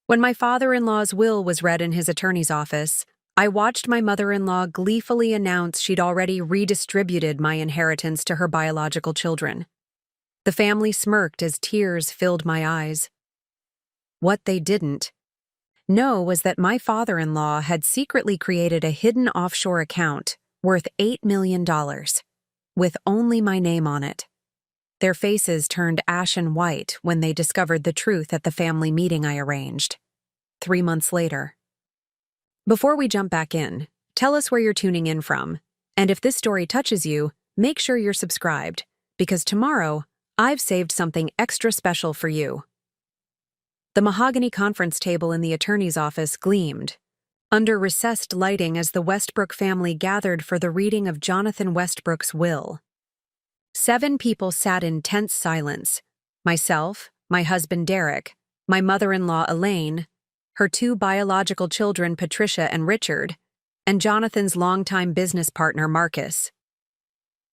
When my father-in-law's will was read in his attorney's office, I watched my mother-in-law gleefully announce she'd already redistributed my inheritance to her biological children. The family smirked as tears filled my eyes. What they didn't know was that my father-in-law had secretly created a hidden offshore account worth $8 million, with only my name on it. Their faces turned ashen white when they discovered the truth at the family meeting I arranged. 3 months later. Before we jump back in, tell us where you're tuning in from, and if this story touches you, make sure you're subscribed, because tomorrow, I've saved something extra special for you. The mahogany conference table in the attorney's office gleamed, under recessed lighting as the Westbrook family gathered for the reading of Jonathan Westbrook's will. 7 people sat in tense silence: myself, my husband Derek, my mother-in-law Elaine, her 2 biological children Patricia and Richard, and Jonathan's longtime business partner Marcus.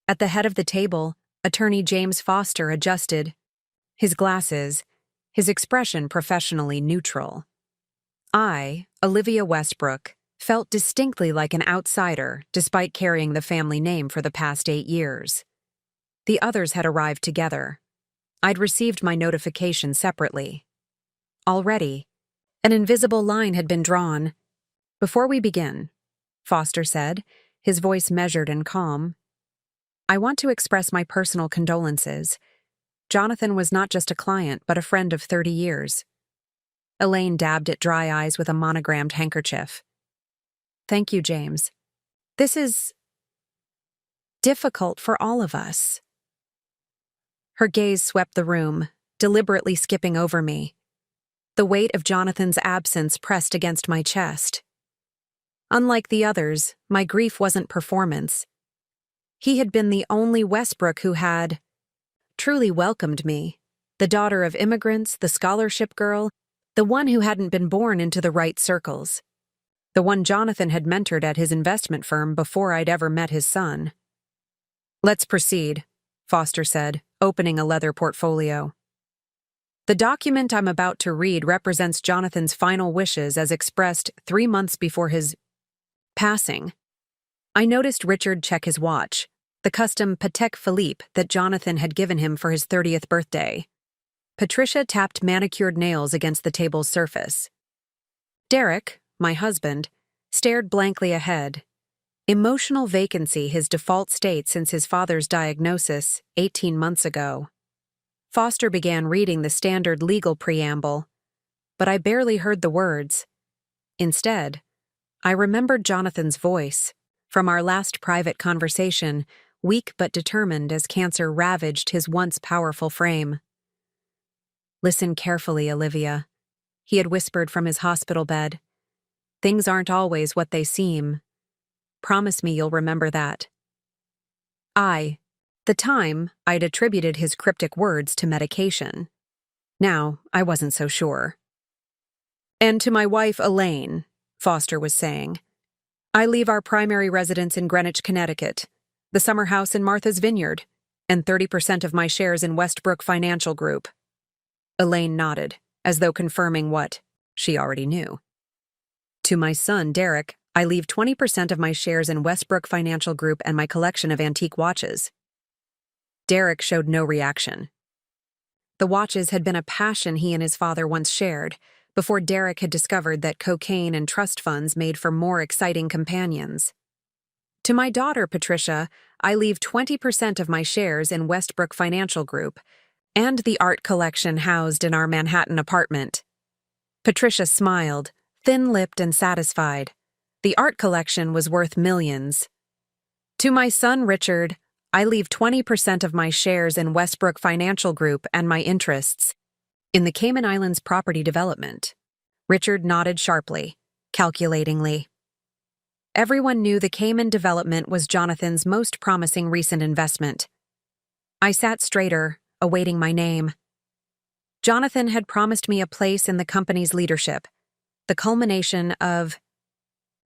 At the head of the table, attorney James Foster adjusted his glasses, his expression professionally neutral. I, Olivia Westbrook, felt distinctly like an outsider despite carrying the family name for the past 8 years. The others had arrived together. I'd received my notification separately. Already, an invisible line had been drawn. "Before we begin," Foster said, his voice measured and calm, "I want to express my personal condolences. Jonathan was not just a client, but a friend of 30 years. Elaine dabbed at dry eyes with a monogrammed handkerchief. "Thank you, James. This is difficult for all of us." Her gaze swept the room, deliberately skipping over me. The weight of Jonathan's absence pressed against my chest. Unlike the others, my grief wasn't performance. He had been the only Westbrook who had truly welcomed me, the daughter of immigrants, the scholarship girl, the one who hadn't been born into the right circles, the one Jonathan had mentored at his investment firm before I'd ever met his son. "Let's proceed," Foster said, opening a leather portfolio. "The document I'm about to read represents Jonathan's final wishes as expressed 3 months before his passing." I noticed Richard check his watch, the custom Patek Philippe that Jonathan had given him for his 30th birthday. Patricia tapped manicured nails against the table's surface. Derek, my husband, stared blankly ahead. Emotional vacancy, his default state since his father's diagnosis 18 months ago. Foster began reading the standard legal preamble, but I barely heard the words. Instead, I remembered Jonathan's voice from our last private conversation, weak but determined as cancer ravaged his once powerful frame. "Listen carefully, Olivia," he had whispered from his hospital bed. "Things aren't always what they seem. Promise me you'll remember that." The time, I'd attributed his cryptic words to medication. Now, I wasn't so sure. "And to my wife, Elaine," Foster was saying, "I leave our primary residence in Greenwich, Connecticut, the summer house in Martha's Vineyard, and 30% of my shares in Westbrook Financial Group." Elaine nodded, as though confirming what she already knew. "To my son, Derek, I leave 20% of my shares in Westbrook Financial Group and my collection of antique watches." Derek showed no reaction. The watches had been a passion he and his father once shared, before Derek had discovered that cocaine and trust funds made for more exciting companions. "To my daughter, Patricia, I leave 20% of my shares in Westbrook Financial Group and the art collection housed in our Manhattan apartment." Patricia smiled, thin-lipped and satisfied. The art collection was worth millions. "To my son, Richard, I leave 20% of my shares in Westbrook Financial Group and my interests in the Cayman Islands property development." Richard nodded sharply, calculatingly. Everyone knew the Cayman development was Jonathan's most promising recent investment. I sat straighter, awaiting my name. Jonathan had promised me a place in the company's leadership, the culmination of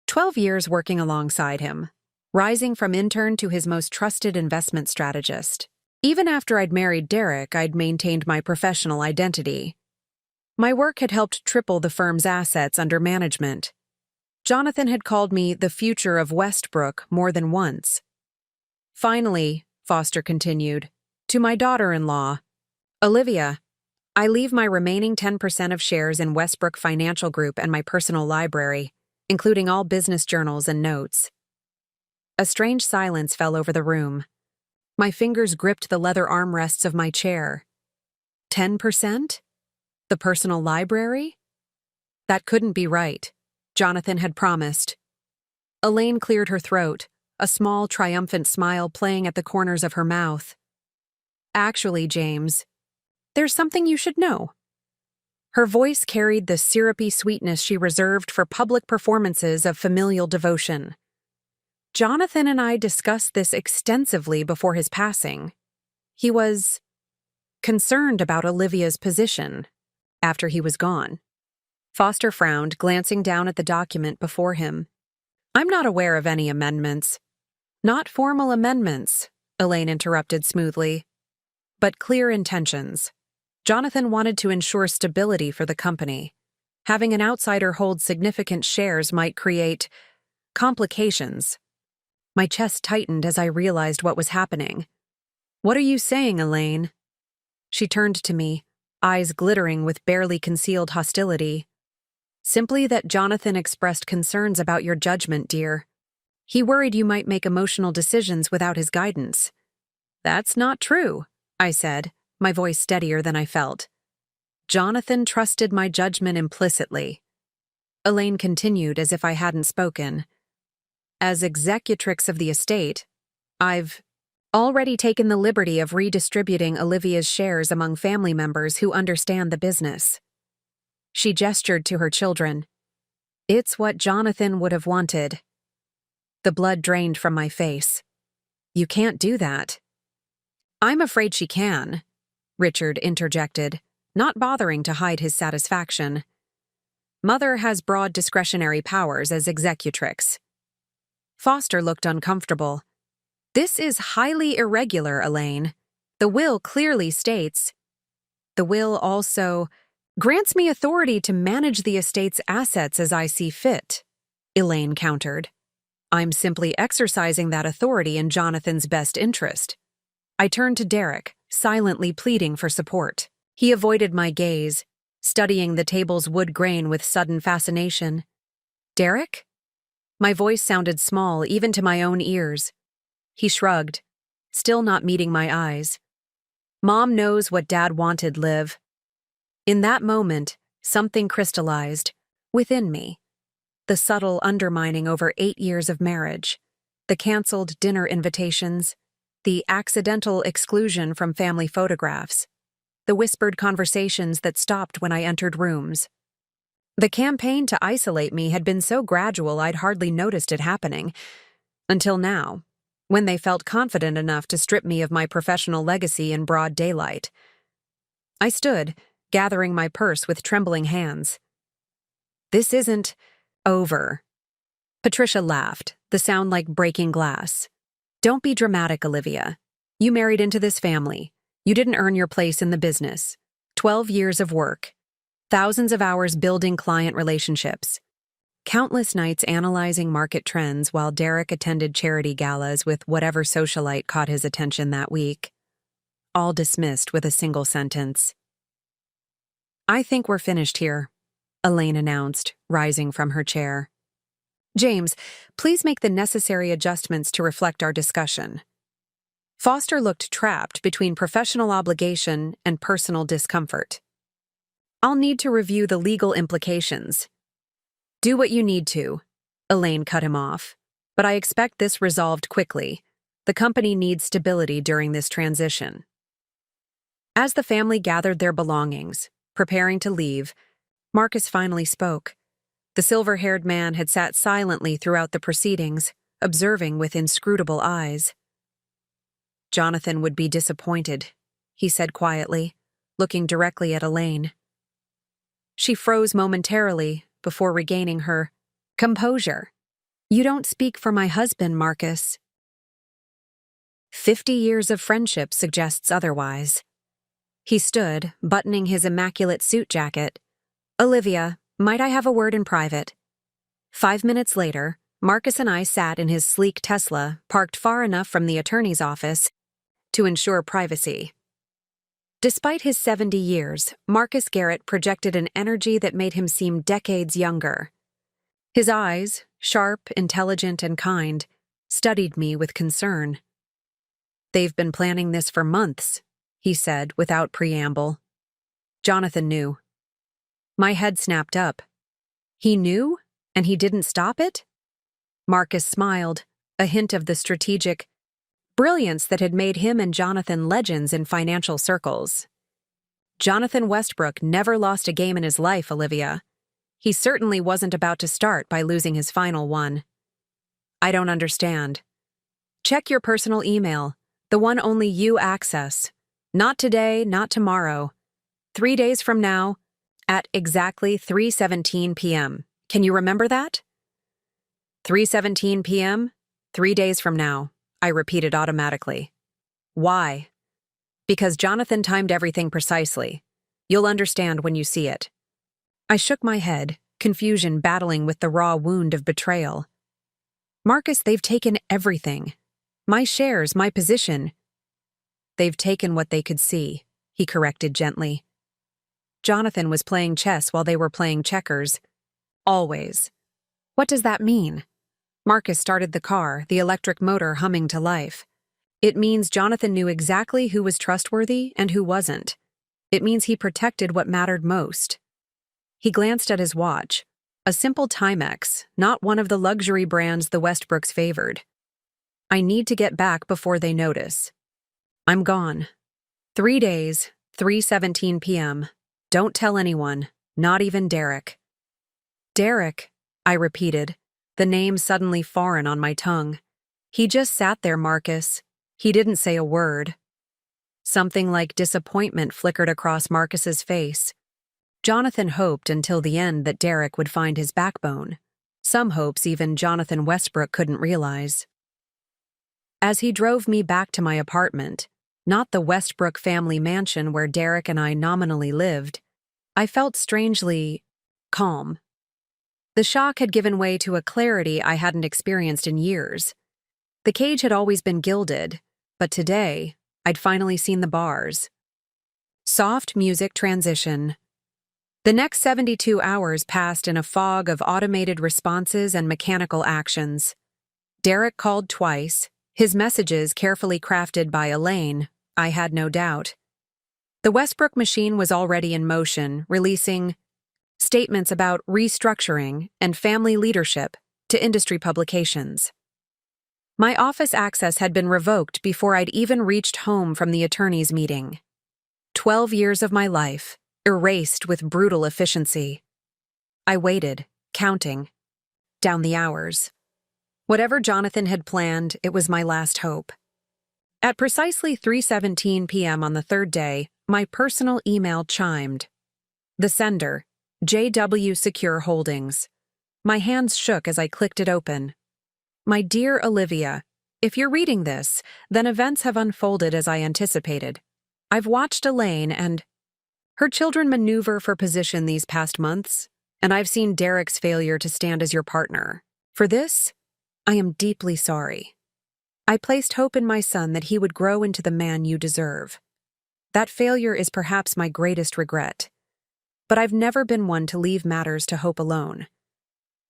12 years working alongside him, rising from intern to his most trusted investment strategist. Even after I'd married Derek, I'd maintained my professional identity. My work had helped triple the firm's assets under management. Jonathan had called me the future of Westbrook more than once. Finally, Foster continued, to my daughter-in-law, Olivia, I leave my remaining 10% of shares in Westbrook Financial Group and my personal library, including all business journals and notes. A strange silence fell over the room. My fingers gripped the leather armrests of my chair. 10%? The personal library? That couldn't be right. Jonathan had promised. Elaine cleared her throat, a small, triumphant smile playing at the corners of her mouth. Actually, James, there's something you should know. Her voice carried the syrupy sweetness she reserved for public performances of familial devotion. Jonathan and I discussed this extensively before his passing. He was concerned about Olivia's position after he was gone. Foster frowned, glancing down at the document before him. I'm not aware of any amendments. Not formal amendments, Elaine interrupted smoothly, but clear intentions. Jonathan wanted to ensure stability for the company. Having an outsider hold significant shares might create complications. My chest tightened as I realized what was happening. What are you saying, Elaine? She turned to me, eyes glittering with barely concealed hostility. Simply that Jonathan expressed concerns about your judgment, dear. He worried you might make emotional decisions without his guidance. That's not true, I said, my voice steadier than I felt. Jonathan trusted my judgment implicitly. Elaine continued as if I hadn't spoken. As executrix of the estate, I've already taken the liberty of redistributing Olivia's shares among family members who understand the business. She gestured to her children. It's what Jonathan would have wanted. The blood drained from my face. You can't do that. I'm afraid she can, Richard interjected, not bothering to hide his satisfaction. Mother has broad discretionary powers as executrix. Foster looked uncomfortable. This is highly irregular, Elaine. The will clearly states. The will also grants me authority to manage the estate's assets as I see fit, Elaine countered. I'm simply exercising that authority in Jonathan's best interest. I turned to Derek, silently pleading for support. He avoided my gaze, studying the table's wood grain with sudden fascination. Derek? My voice sounded small even to my own ears. He shrugged, still not meeting my eyes. Mom knows what Dad wanted, Liv. In that moment, something crystallized within me. The subtle undermining over 8 years of marriage, the canceled dinner invitations, the accidental exclusion from family photographs, the whispered conversations that stopped when I entered rooms. The campaign to isolate me had been so gradual I'd hardly noticed it happening, until now, when they felt confident enough to strip me of my professional legacy in broad daylight. I stood, gathering my purse with trembling hands. This isn't over. Patricia laughed, the sound like breaking glass. Don't be dramatic, Olivia. You married into this family. You didn't earn your place in the business. 12 years of work. Thousands of hours building client relationships. Countless nights analyzing market trends while Derek attended charity galas with whatever socialite caught his attention that week. All dismissed with a single sentence. I think we're finished here, Elaine announced, rising from her chair. James, please make the necessary adjustments to reflect our discussion. Foster looked trapped between professional obligation and personal discomfort. I'll need to review the legal implications. Do what you need to, Elaine cut him off. But I expect this resolved quickly. The company needs stability during this transition. As the family gathered their belongings, preparing to leave, Marcus finally spoke. The silver-haired man had sat silently throughout the proceedings, observing with inscrutable eyes. Jonathan would be disappointed, he said quietly, looking directly at Elaine. She froze momentarily before regaining her composure. You don't speak for my husband, Marcus. 50 years of friendship suggests otherwise. He stood, buttoning his immaculate suit jacket, Olivia, might I have a word in private? 5 minutes later, Marcus and I sat in his sleek Tesla, parked far enough from the attorney's office to ensure privacy. Despite his 70 years, Marcus Garrett projected an energy that made him seem decades younger. His eyes, sharp, intelligent, and kind, studied me with concern. "They've been planning this for months," he said without preamble. Jonathan knew. My head snapped up. He knew, and he didn't stop it? Marcus smiled, a hint of the strategic brilliance that had made him and Jonathan legends in financial circles. Jonathan Westbrook never lost a game in his life, Olivia. He certainly wasn't about to start by losing his final one. "I don't understand." "Check your personal email, the one only you access. Not today, not tomorrow. 3 days from now, at exactly 3:17 p.m. Can you remember that?" 3:17 p.m., 3 days from now, I repeated automatically. "Why?" "Because Jonathan timed everything precisely. You'll understand when you see it." I shook my head, confusion battling with the raw wound of betrayal. "Marcus, they've taken everything. My shares, my position." "They've taken what they could see," he corrected gently. Jonathan was playing chess while they were playing checkers. Always. What does that mean? Marcus started the car, the electric motor humming to life. It means Jonathan knew exactly who was trustworthy and who wasn't. It means he protected what mattered most. He glanced at his watch. A simple Timex, not one of the luxury brands the Westbrooks favored. "I need to get back before they notice. I'm gone. 3 days, 3:17 p.m. Don't tell anyone, not even Derek." "Derek," I repeated, the name suddenly foreign on my tongue. "He just sat there, Marcus. He didn't say a word." Something like disappointment flickered across Marcus's face. Jonathan hoped until the end that Derek would find his backbone. Some hopes even Jonathan Westbrook couldn't realize. As he drove me back to my apartment, not the Westbrook family mansion where Derek and I nominally lived, I felt strangely calm. The shock had given way to a clarity I hadn't experienced in years. The cage had always been gilded, but today, I'd finally seen the bars. Soft music transition. The next 72 hours passed in a fog of automated responses and mechanical actions. Derek called twice, his messages carefully crafted by Elaine, I had no doubt. The Westbrook machine was already in motion, releasing statements about restructuring and family leadership to industry publications. My office access had been revoked before I'd even reached home from the attorney's meeting. 12 years of my life, erased with brutal efficiency. I waited, counting, down the hours. Whatever Jonathan had planned, it was my last hope. At precisely 3:17 p.m. on the third day, my personal email chimed. The sender, JW Secure Holdings. My hands shook as I clicked it open. My dear Olivia, if you're reading this, then events have unfolded as I anticipated. I've watched Elaine and her children maneuver for position these past months, and I've seen Derek's failure to stand as your partner. For this, I am deeply sorry. I placed hope in my son that he would grow into the man you deserve. That failure is perhaps my greatest regret. But I've never been one to leave matters to hope alone.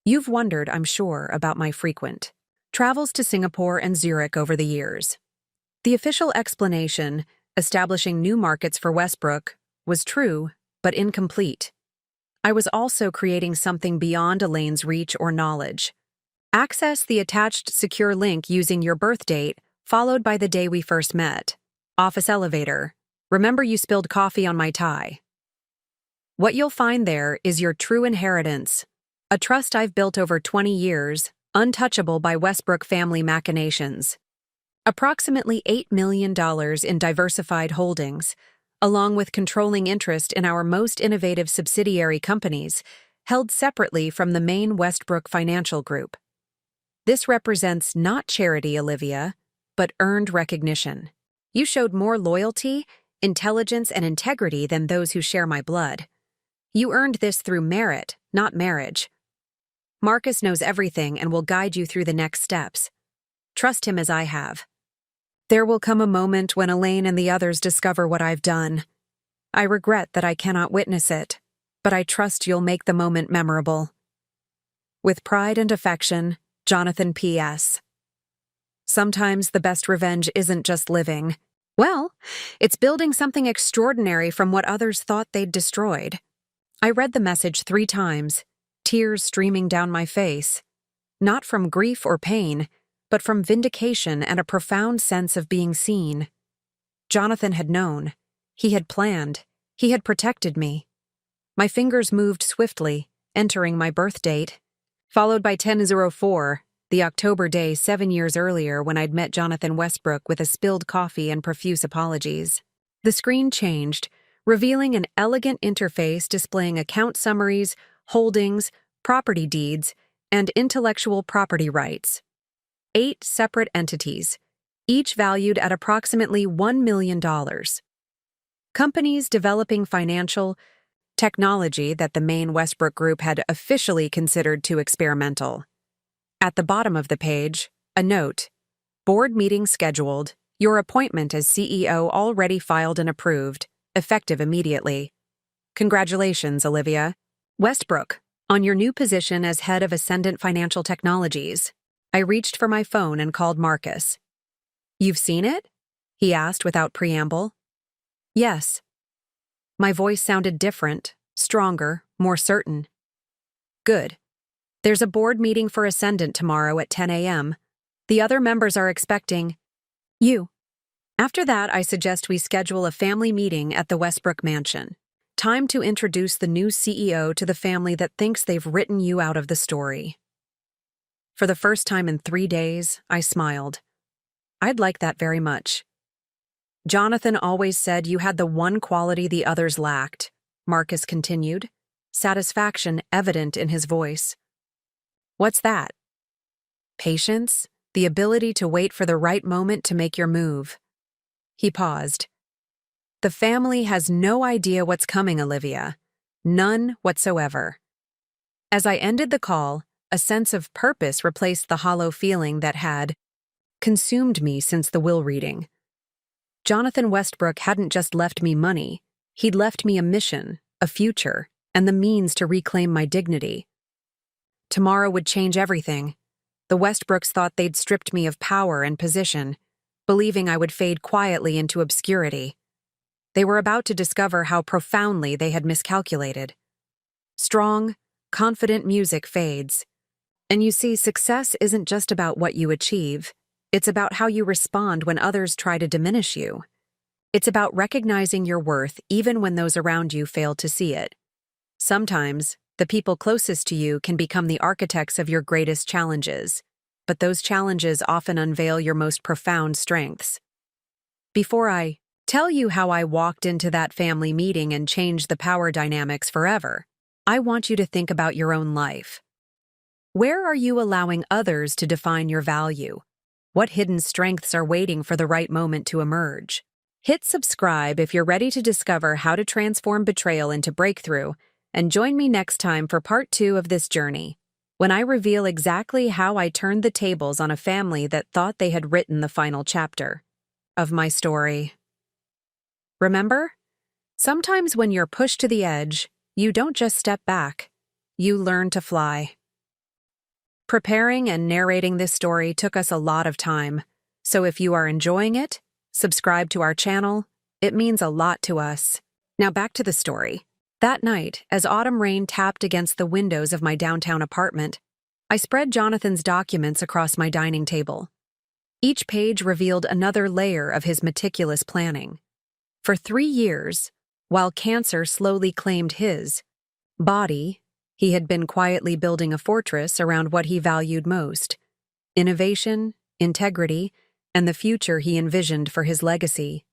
You've wondered, I'm sure, about my frequent travels to Singapore and Zurich over the years. The official explanation, establishing new markets for Westbrook, was true, but incomplete. I was also creating something beyond Elaine's reach or knowledge. Access the attached secure link using your birth date, followed by the day we first met. Office elevator. Remember you spilled coffee on my tie. What you'll find there is your true inheritance, a trust I've built over 20 years, untouchable by Westbrook family machinations. Approximately $8 million in diversified holdings, along with controlling interest in our most innovative subsidiary companies, held separately from the main Westbrook Financial Group. This represents not charity, Olivia, but earned recognition. You showed more loyalty, intelligence, and integrity than those who share my blood. You earned this through merit, not marriage. Marcus knows everything and will guide you through the next steps. Trust him as I have. There will come a moment when Elaine and the others discover what I've done. I regret that I cannot witness it, but I trust you'll make the moment memorable. With pride and affection, Jonathan P.S. Sometimes the best revenge isn't just living. Well, it's building something extraordinary from what others thought they'd destroyed. I read the message 3 times, tears streaming down my face. Not from grief or pain, but from vindication and a profound sense of being seen. Jonathan had known. He had planned. He had protected me. My fingers moved swiftly, entering my birth date, followed by 10:04, the October day 7 years earlier when I'd met Jonathan Westbrook with a spilled coffee and profuse apologies. The screen changed, revealing an elegant interface displaying account summaries, holdings, property deeds, and intellectual property rights. 8 separate entities, each valued at approximately $1 million. Companies developing financial technology that the main Westbrook Group had officially considered too experimental. At the bottom of the page, a note: board meeting scheduled, your appointment as CEO already filed and approved, effective immediately. Congratulations, Olivia Westbrook, on your new position as head of Ascendant Financial Technologies. I reached for my phone and called Marcus. You've seen it? He asked without preamble. Yes. My voice sounded different, stronger, more certain. Good. There's a board meeting for Ascendant tomorrow at 10 a.m. The other members are expecting you. After that, I suggest we schedule a family meeting at the Westbrook Mansion. Time to introduce the new CEO to the family that thinks they've written you out of the story. For the first time in 3 days, I smiled. I'd like that very much. Jonathan always said you had the one quality the others lacked, Marcus continued, satisfaction evident in his voice. What's that? Patience, the ability to wait for the right moment to make your move. He paused. The family has no idea what's coming, Olivia. None whatsoever. As I ended the call, a sense of purpose replaced the hollow feeling that had consumed me since the will reading. Jonathan Westbrook hadn't just left me money. He'd left me a mission, a future, and the means to reclaim my dignity. Tomorrow would change everything. The Westbrooks thought they'd stripped me of power and position, believing I would fade quietly into obscurity. They were about to discover how profoundly they had miscalculated. Strong, confident music fades. And you see, success isn't just about what you achieve. It's about how you respond when others try to diminish you. It's about recognizing your worth even when those around you fail to see it. Sometimes, the people closest to you can become the architects of your greatest challenges, but those challenges often unveil your most profound strengths. Before I tell you how I walked into that family meeting and changed the power dynamics forever, I want you to think about your own life. Where are you allowing others to define your value? What hidden strengths are waiting for the right moment to emerge? Hit subscribe if you're ready to discover how to transform betrayal into breakthrough, and join me next time for part 2 of this journey, when I reveal exactly how I turned the tables on a family that thought they had written the final chapter of my story. Remember? Sometimes when you're pushed to the edge, you don't just step back, you learn to fly. Preparing and narrating this story took us a lot of time, so if you are enjoying it, subscribe to our channel. It means a lot to us. Now back to the story. That night, as autumn rain tapped against the windows of my downtown apartment, I spread Jonathan's documents across my dining table. Each page revealed another layer of his meticulous planning. For 3 years, while cancer slowly claimed his body, he had been quietly building a fortress around what he valued most: innovation, integrity, and the future he envisioned for his legacy.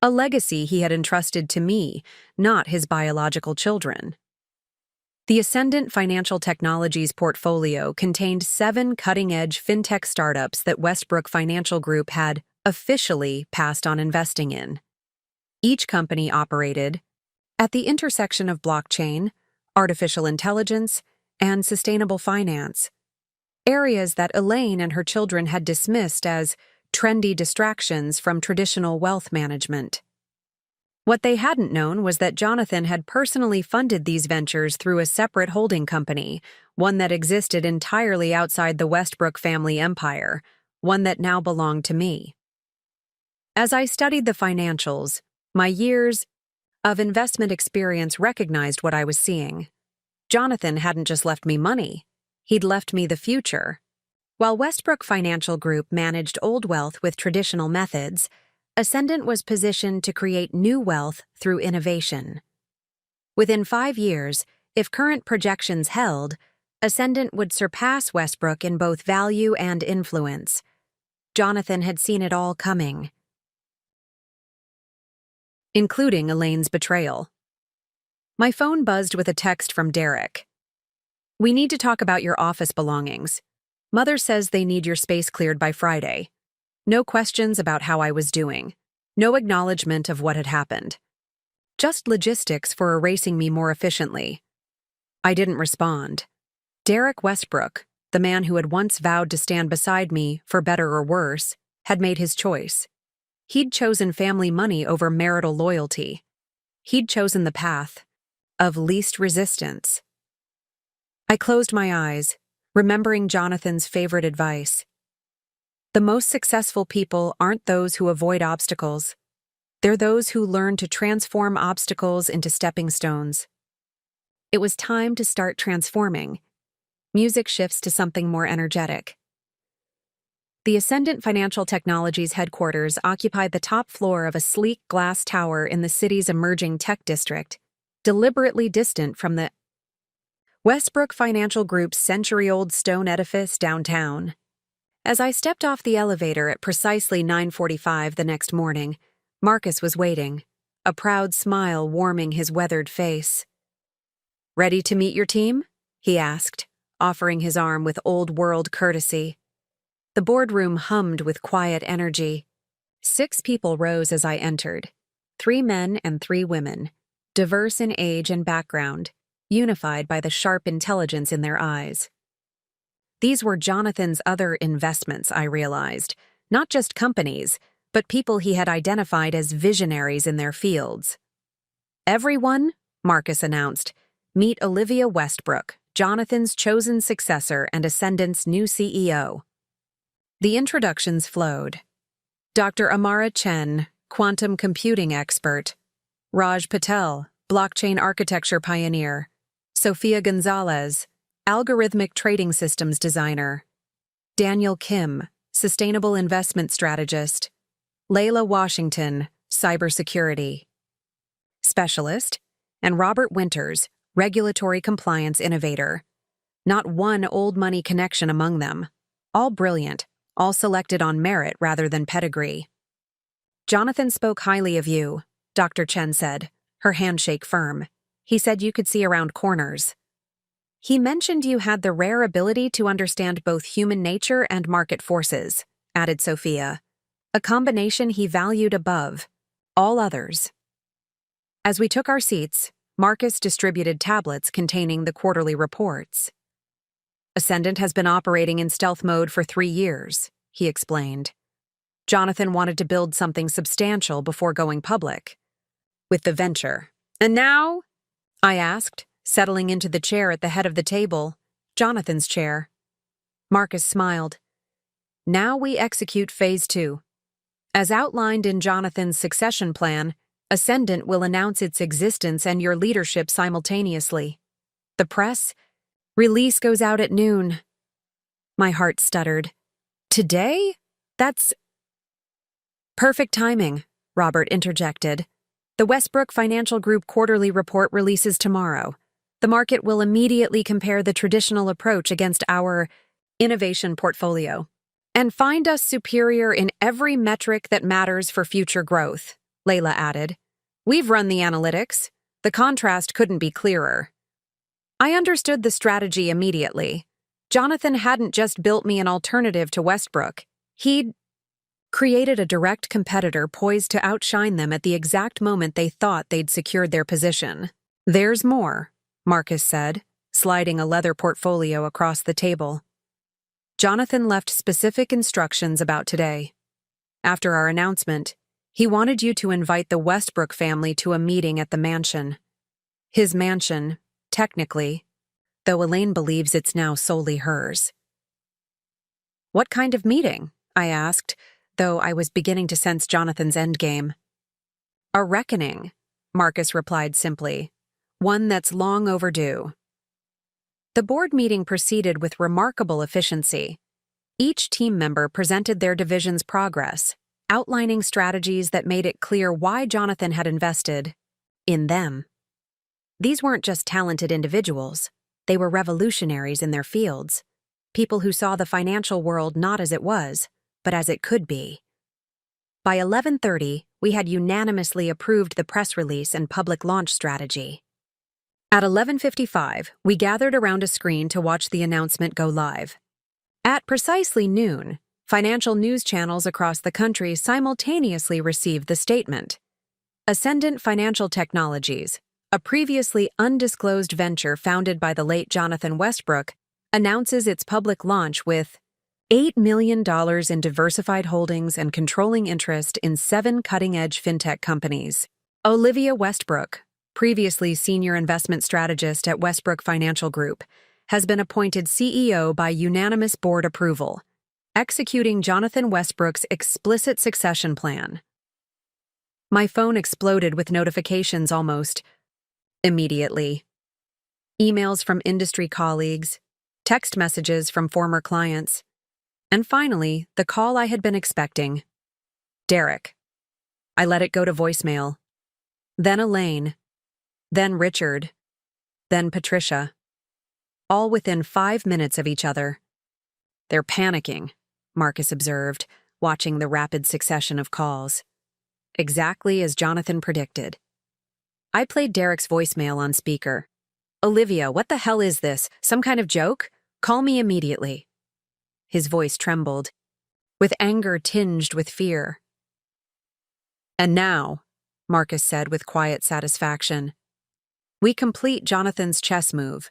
A legacy he had entrusted to me, not his biological children. The Ascendant Financial Technologies portfolio contained 7 cutting-edge fintech startups that Westbrook Financial Group had officially passed on investing in. Each company operated at the intersection of blockchain, artificial intelligence, and sustainable finance, areas that Elaine and her children had dismissed as trendy distractions from traditional wealth management. What they hadn't known was that Jonathan had personally funded these ventures through a separate holding company, one that existed entirely outside the Westbrook family empire, one that now belonged to me. As I studied the financials, my years of investment experience recognized what I was seeing. Jonathan hadn't just left me money, he'd left me the future. While Westbrook Financial Group managed old wealth with traditional methods, Ascendant was positioned to create new wealth through innovation. Within 5 years, if current projections held, Ascendant would surpass Westbrook in both value and influence. Jonathan had seen it all coming, including Elaine's betrayal. My phone buzzed with a text from Derek. "We need to talk about your office belongings. Mother says they need your space cleared by Friday. No questions about how I was doing. No acknowledgement of what had happened. Just logistics for erasing me more efficiently." I didn't respond. Derek Westbrook, the man who had once vowed to stand beside me, for better or worse, had made his choice. He'd chosen family money over marital loyalty. He'd chosen the path of least resistance. I closed my eyes, remembering Jonathan's favorite advice. The most successful people aren't those who avoid obstacles. They're those who learn to transform obstacles into stepping stones. It was time to start transforming. Music shifts to something more energetic. The Ascendant Financial Technologies headquarters occupied the top floor of a sleek glass tower in the city's emerging tech district, deliberately distant from the Westbrook Financial Group's century-old stone edifice downtown. As I stepped off the elevator at precisely 9:45 the next morning, Marcus was waiting, a proud smile warming his weathered face. "Ready to meet your team?" he asked, offering his arm with old-world courtesy. The boardroom hummed with quiet energy. 6 people rose as I entered, 3 men and 3 women, diverse in age and background, unified by the sharp intelligence in their eyes. These were Jonathan's other investments, I realized, not just companies, but people he had identified as visionaries in their fields. "Everyone," Marcus announced, "meet Olivia Westbrook, Jonathan's chosen successor and Ascendant's new CEO." The introductions flowed. Dr. Amara Chen, quantum computing expert; Raj Patel, blockchain architecture pioneer; Sophia Gonzalez, algorithmic trading systems designer; Daniel Kim, sustainable investment strategist; Layla Washington, cybersecurity specialist; and Robert Winters, regulatory compliance innovator. Not one old money connection among them. All brilliant, all selected on merit rather than pedigree. "Jonathan spoke highly of you," Dr. Chen said, her handshake firm. "He said you could see around corners. He mentioned you had the rare ability to understand both human nature and market forces," added Sophia, "a combination he valued above all others." As we took our seats, Marcus distributed tablets containing the quarterly reports. "Ascendant has been operating in stealth mode for 3 years," he explained. "Jonathan wanted to build something substantial before going public with the venture. And now?" I asked, settling into the chair at the head of the table, Jonathan's chair. Marcus smiled. "Now we execute Phase 2. As outlined in Jonathan's succession plan, Ascendant will announce its existence and your leadership simultaneously. The press release goes out at noon." My heart stuttered. "Today? That's..." "Perfect timing," Robert interjected. "The Westbrook Financial Group quarterly report releases tomorrow. The market will immediately compare the traditional approach against our innovation portfolio and find us superior in every metric that matters for future growth," Layla added. "We've run the analytics. The contrast couldn't be clearer." I understood the strategy immediately. Jonathan hadn't just built me an alternative to Westbrook. He'd created a direct competitor poised to outshine them at the exact moment they thought they'd secured their position. "There's more," Marcus said, sliding a leather portfolio across the table. "Jonathan left specific instructions about today. After our announcement, he wanted you to invite the Westbrook family to a meeting at the mansion. His mansion, technically, though Elaine believes it's now solely hers." "What kind of meeting?" I asked, though I was beginning to sense Jonathan's endgame. "A reckoning," Marcus replied simply. "One that's long overdue." The board meeting proceeded with remarkable efficiency. Each team member presented their division's progress, outlining strategies that made it clear why Jonathan had invested in them. These weren't just talented individuals, they were revolutionaries in their fields, people who saw the financial world not as it was, but as it could be. By 11:30, we had unanimously approved the press release and public launch strategy. At 11:55, we gathered around a screen to watch the announcement go live. At precisely noon, financial news channels across the country simultaneously received the statement. Ascendant Financial Technologies, a previously undisclosed venture founded by the late Jonathan Westbrook, announces its public launch with $8 million in diversified holdings and controlling interest in 7 cutting-edge fintech companies. Olivia Westbrook, previously senior investment strategist at Westbrook Financial Group, has been appointed CEO by unanimous board approval, executing Jonathan Westbrook's explicit succession plan. My phone exploded with notifications almost immediately. Emails from industry colleagues, text messages from former clients, and finally, the call I had been expecting. Derek. I let it go to voicemail. Then Elaine. Then Richard. Then Patricia. All within 5 minutes of each other. "They're panicking," Marcus observed, watching the rapid succession of calls. Exactly as Jonathan predicted. I played Derek's voicemail on speaker. "Olivia, what the hell is this? Some kind of joke? Call me immediately." His voice trembled, with anger tinged with fear. "And now," Marcus said with quiet satisfaction, "we complete Jonathan's chess move,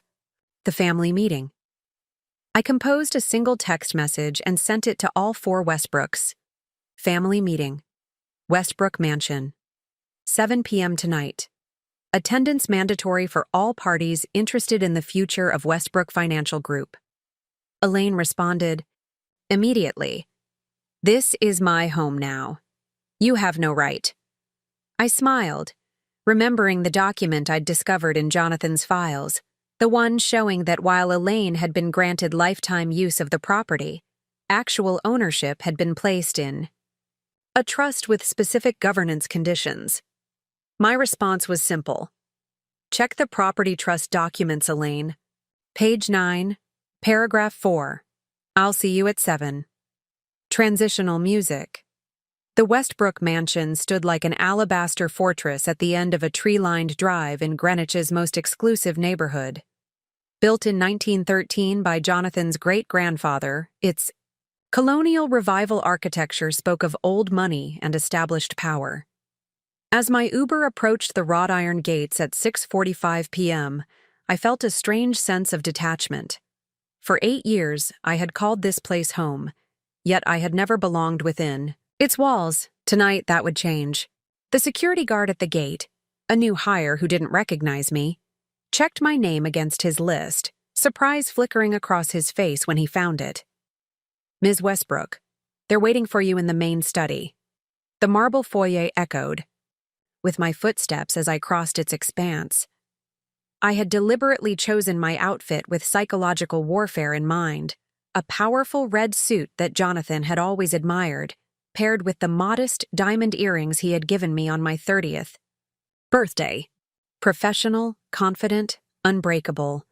the family meeting." I composed a single text message and sent it to all 4 Westbrooks. "Family meeting. Westbrook Mansion. 7 p.m. tonight. Attendance mandatory for all parties interested in the future of Westbrook Financial Group." Elaine responded, "Immediately. This is my home now. You have no right." I smiled, remembering the document I'd discovered in Jonathan's files, the one showing that while Elaine had been granted lifetime use of the property, actual ownership had been placed in a trust with specific governance conditions. My response was simple. "Check the property trust documents, Elaine. Page 9, paragraph 4. I'll see you at 7. Transitional music." The Westbrook Mansion stood like an alabaster fortress at the end of a tree-lined drive in Greenwich's most exclusive neighborhood. Built in 1913 by Jonathan's great-grandfather, its colonial revival architecture spoke of old money and established power. As my Uber approached the wrought iron gates at 6:45 p.m., I felt a strange sense of detachment. For 8 years, I had called this place home, yet I had never belonged within its walls. Tonight, that would change. The security guard at the gate, a new hire who didn't recognize me, checked my name against his list, surprise flickering across his face when he found it. "Ms. Westbrook, they're waiting for you in the main study." The marble foyer echoed, with my footsteps as I crossed its expanse. I had deliberately chosen my outfit with psychological warfare in mind, a powerful red suit that Jonathan had always admired, paired with the modest diamond earrings he had given me on my 30th birthday. Professional, confident, unbreakable.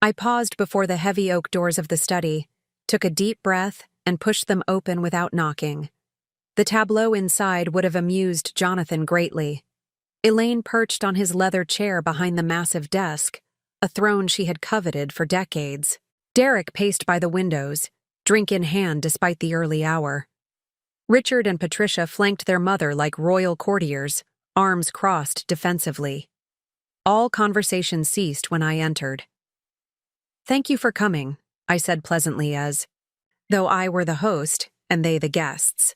I paused before the heavy oak doors of the study, took a deep breath, and pushed them open without knocking. The tableau inside would have amused Jonathan greatly. Elaine perched on his leather chair behind the massive desk, a throne she had coveted for decades. Derek paced by the windows, drink in hand despite the early hour. Richard and Patricia flanked their mother like royal courtiers, arms crossed defensively. All conversation ceased when I entered. "Thank you for coming," I said pleasantly as though I were the host and they the guests.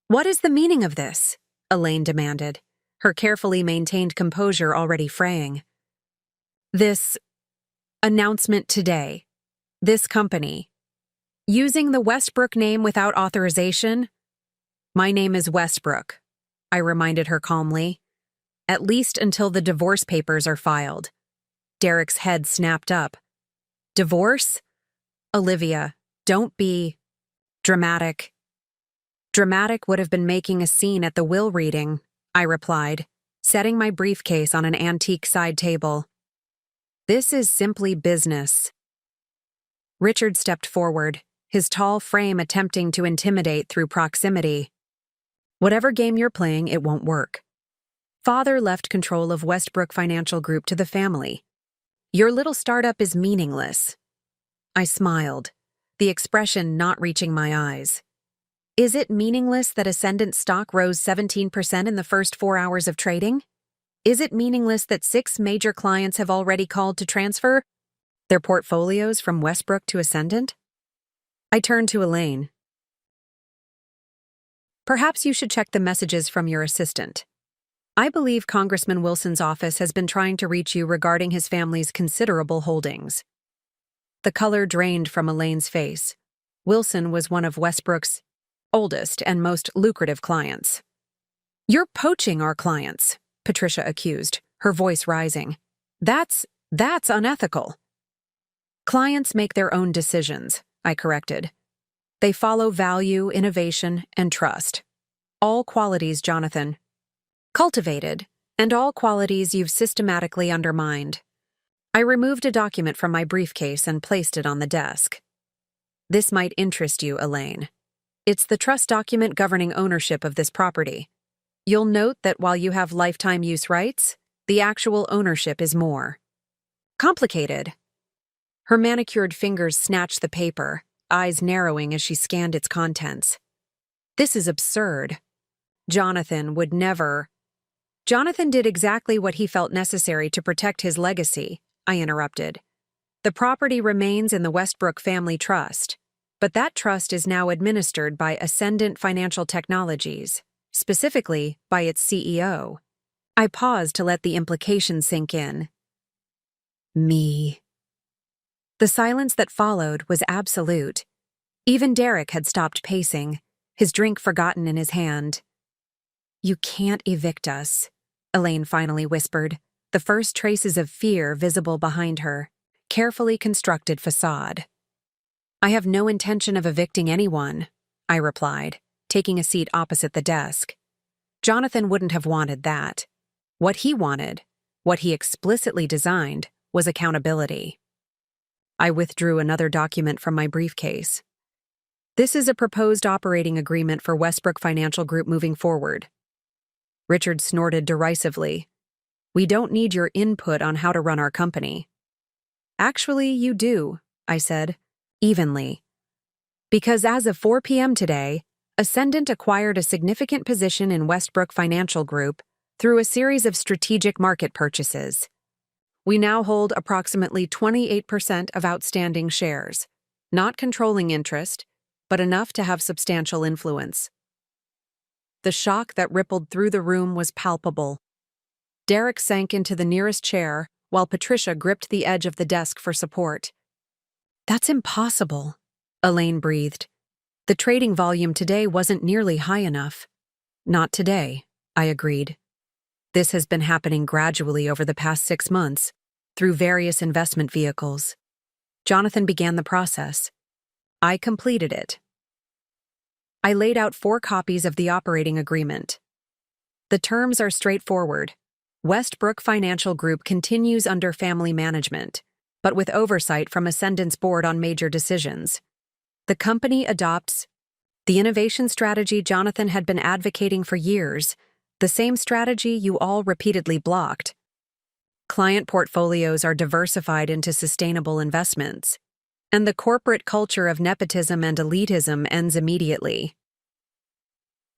"What is the meaning of this?" Elaine demanded, her carefully maintained composure already fraying. "This announcement today. This company. Using the Westbrook name without authorization?" "My name is Westbrook," I reminded her calmly. "At least until the divorce papers are filed." Derek's head snapped up. "Divorce? Olivia, don't be dramatic." "Dramatic would have been making a scene at the will reading," I replied, setting my briefcase on an antique side table. "This is simply business." Richard stepped forward, his tall frame attempting to intimidate through proximity. "Whatever game you're playing, it won't work. Father left control of Westbrook Financial Group to the family. Your little startup is meaningless." I smiled, the expression not reaching my eyes. "Is it meaningless that Ascendant stock rose 17% in the first 4 hours of trading? Is it meaningless that 6 major clients have already called to transfer their portfolios from Westbrook to Ascendant?" I turned to Elaine. "Perhaps you should check the messages from your assistant. I believe Congressman Wilson's office has been trying to reach you regarding his family's considerable holdings." The color drained from Elaine's face. Wilson was one of Westbrook's oldest and most lucrative clients. "You're poaching our clients," Patricia accused, her voice rising. That's unethical." "Clients make their own decisions," I corrected. "They follow value, innovation, and trust. All qualities Jonathan cultivated, and all qualities you've systematically undermined." I removed a document from my briefcase and placed it on the desk. "This might interest you, Elaine. It's the trust document governing ownership of this property. You'll note that while you have lifetime use rights, the actual ownership is more complicated." Her manicured fingers snatched the paper, eyes narrowing as she scanned its contents. "This is absurd. Jonathan would never—" "Jonathan did exactly what he felt necessary to protect his legacy," I interrupted. "The property remains in the Westbrook Family Trust, but that trust is now administered by Ascendant Financial Technologies, specifically by its CEO." I paused to let the implication sink in. Me. The silence that followed was absolute. Even Derek had stopped pacing, his drink forgotten in his hand. "You can't evict us," Elaine finally whispered, the first traces of fear visible behind her carefully constructed facade. "I have no intention of evicting anyone," I replied, taking a seat opposite the desk. "Jonathan wouldn't have wanted that. What he wanted, what he explicitly designed, was accountability." I withdrew another document from my briefcase. "This is a proposed operating agreement for Westbrook Financial Group moving forward." Richard snorted derisively. "We don't need your input on how to run our company." "Actually, you do," I said, evenly. "Because as of 4 p.m. today, Ascendant acquired a significant position in Westbrook Financial Group through a series of strategic market purchases. We now hold approximately 28% of outstanding shares, not controlling interest, but enough to have substantial influence." The shock that rippled through the room was palpable. Derek sank into the nearest chair, while Patricia gripped the edge of the desk for support. "That's impossible," Elaine breathed. "The trading volume today wasn't nearly high enough." "Not today," I agreed. "This has been happening gradually over the past 6 months, through various investment vehicles. Jonathan began the process. I completed it." I laid out 4 copies of the operating agreement. The terms are straightforward. Westbrook Financial Group continues under family management, but with oversight from Ascendant's board on major decisions. The company adopts the innovation strategy Jonathan had been advocating for years, the same strategy you all repeatedly blocked. Client portfolios are diversified into sustainable investments, and the corporate culture of nepotism and elitism ends immediately.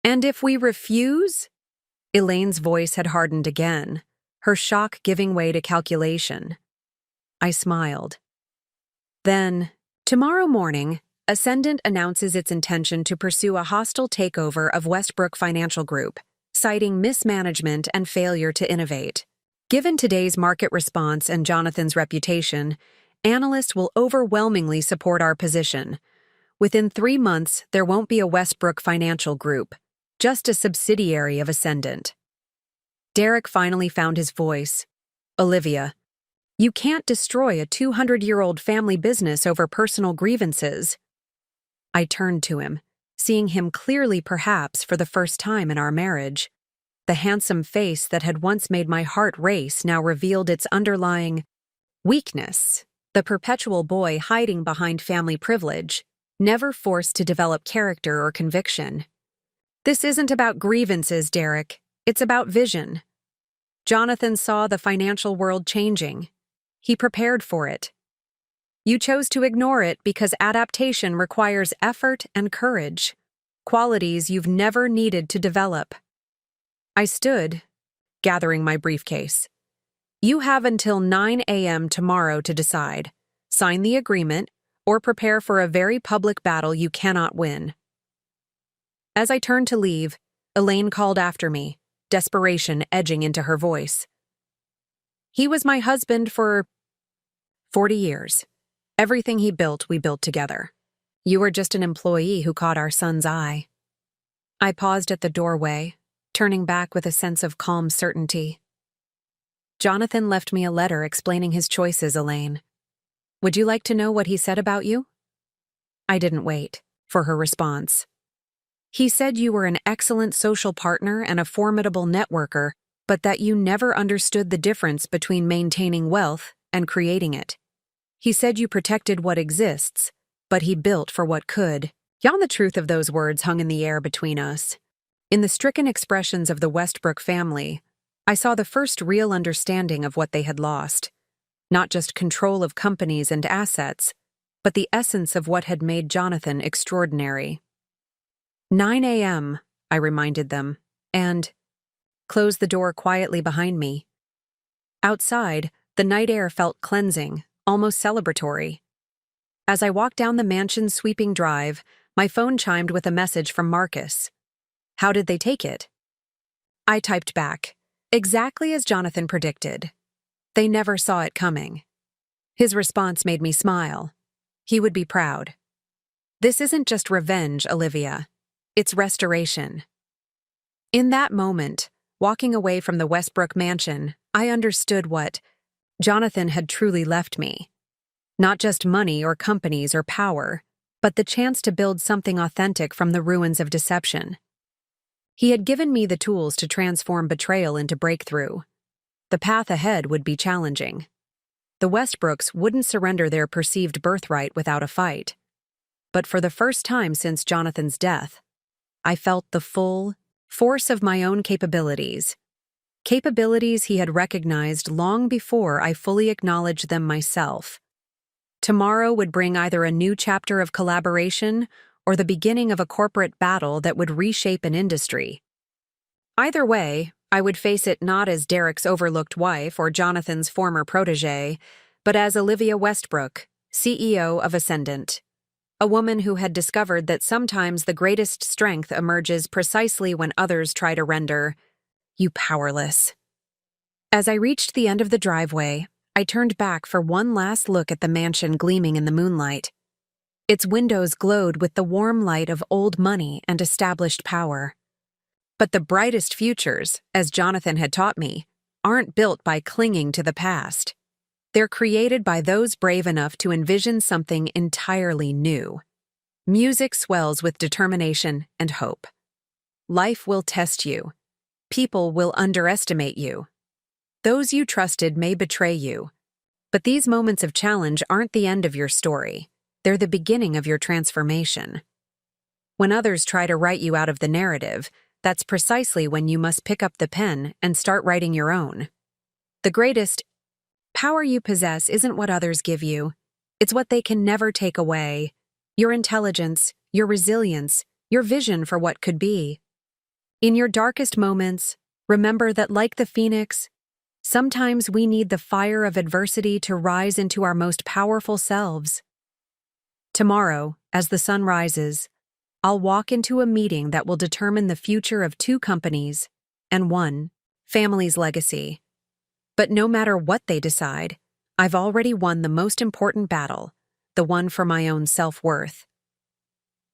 And if we refuse? Elaine's voice had hardened again, her shock giving way to calculation. I smiled. Then, tomorrow morning, Ascendant announces its intention to pursue a hostile takeover of Westbrook Financial Group, citing mismanagement and failure to innovate. Given today's market response and Jonathan's reputation, analysts will overwhelmingly support our position. Within 3 months, there won't be a Westbrook Financial Group, just a subsidiary of Ascendant. Derek finally found his voice. Olivia, you can't destroy a 200-year-old family business over personal grievances. I turned to him, seeing him clearly perhaps for the first time in our marriage. The handsome face that had once made my heart race now revealed its underlying weakness, the perpetual boy hiding behind family privilege, never forced to develop character or conviction. This isn't about grievances, Derek. It's about vision. Jonathan saw the financial world changing. He prepared for it. You chose to ignore it because adaptation requires effort and courage, qualities you've never needed to develop. I stood, gathering my briefcase. You have until 9 a.m. tomorrow to decide. Sign the agreement, or prepare for a very public battle you cannot win. As I turned to leave, Elaine called after me, desperation edging into her voice. He was my husband for 40 years. Everything he built, we built together. You were just an employee who caught our son's eye. I paused at the doorway, turning back with a sense of calm certainty. Jonathan left me a letter explaining his choices, Elaine. Would you like to know what he said about you? I didn't wait for her response. He said you were an excellent social partner and a formidable networker, but that you never understood the difference between maintaining wealth and creating it. He said you protected what exists, but he built for what could. The truth of those words hung in the air between us. In the stricken expressions of the Westbrook family, I saw the first real understanding of what they had lost. Not just control of companies and assets, but the essence of what had made Jonathan extraordinary. 9 a.m., I reminded them, and closed the door quietly behind me. Outside, the night air felt cleansing, almost celebratory. As I walked down the mansion's sweeping drive, my phone chimed with a message from Marcus. How did they take it? I typed back, exactly as Jonathan predicted. They never saw it coming. His response made me smile. He would be proud. This isn't just revenge, Olivia. It's restoration. In that moment, walking away from the Westbrook mansion, I understood what Jonathan had truly left me. Not just money or companies or power, but the chance to build something authentic from the ruins of deception. He had given me the tools to transform betrayal into breakthrough. The path ahead would be challenging. The Westbrooks wouldn't surrender their perceived birthright without a fight. But for the first time since Jonathan's death, I felt the full force of my own capabilities. Capabilities he had recognized long before I fully acknowledged them myself. Tomorrow would bring either a new chapter of collaboration or the beginning of a corporate battle that would reshape an industry. Either way, I would face it not as Derek's overlooked wife or Jonathan's former protege, but as Olivia Westbrook, CEO of Ascendant. A woman who had discovered that sometimes the greatest strength emerges precisely when others try to render you powerless. As I reached the end of the driveway, I turned back for one last look at the mansion gleaming in the moonlight. Its windows glowed with the warm light of old money and established power. But the brightest futures, as Jonathan had taught me, aren't built by clinging to the past. They're created by those brave enough to envision something entirely new. Music swells with determination and hope. Life will test you. People will underestimate you. Those you trusted may betray you. But these moments of challenge aren't the end of your story. They're the beginning of your transformation. When others try to write you out of the narrative, that's precisely when you must pick up the pen and start writing your own. The greatest power you possess isn't what others give you. It's what they can never take away. Your intelligence, your resilience, your vision for what could be. In your darkest moments, remember that like the phoenix, sometimes we need the fire of adversity to rise into our most powerful selves. Tomorrow, as the sun rises, I'll walk into a meeting that will determine the future of 2 companies and 1 family's legacy. But no matter what they decide, I've already won the most important battle, the one for my own self-worth.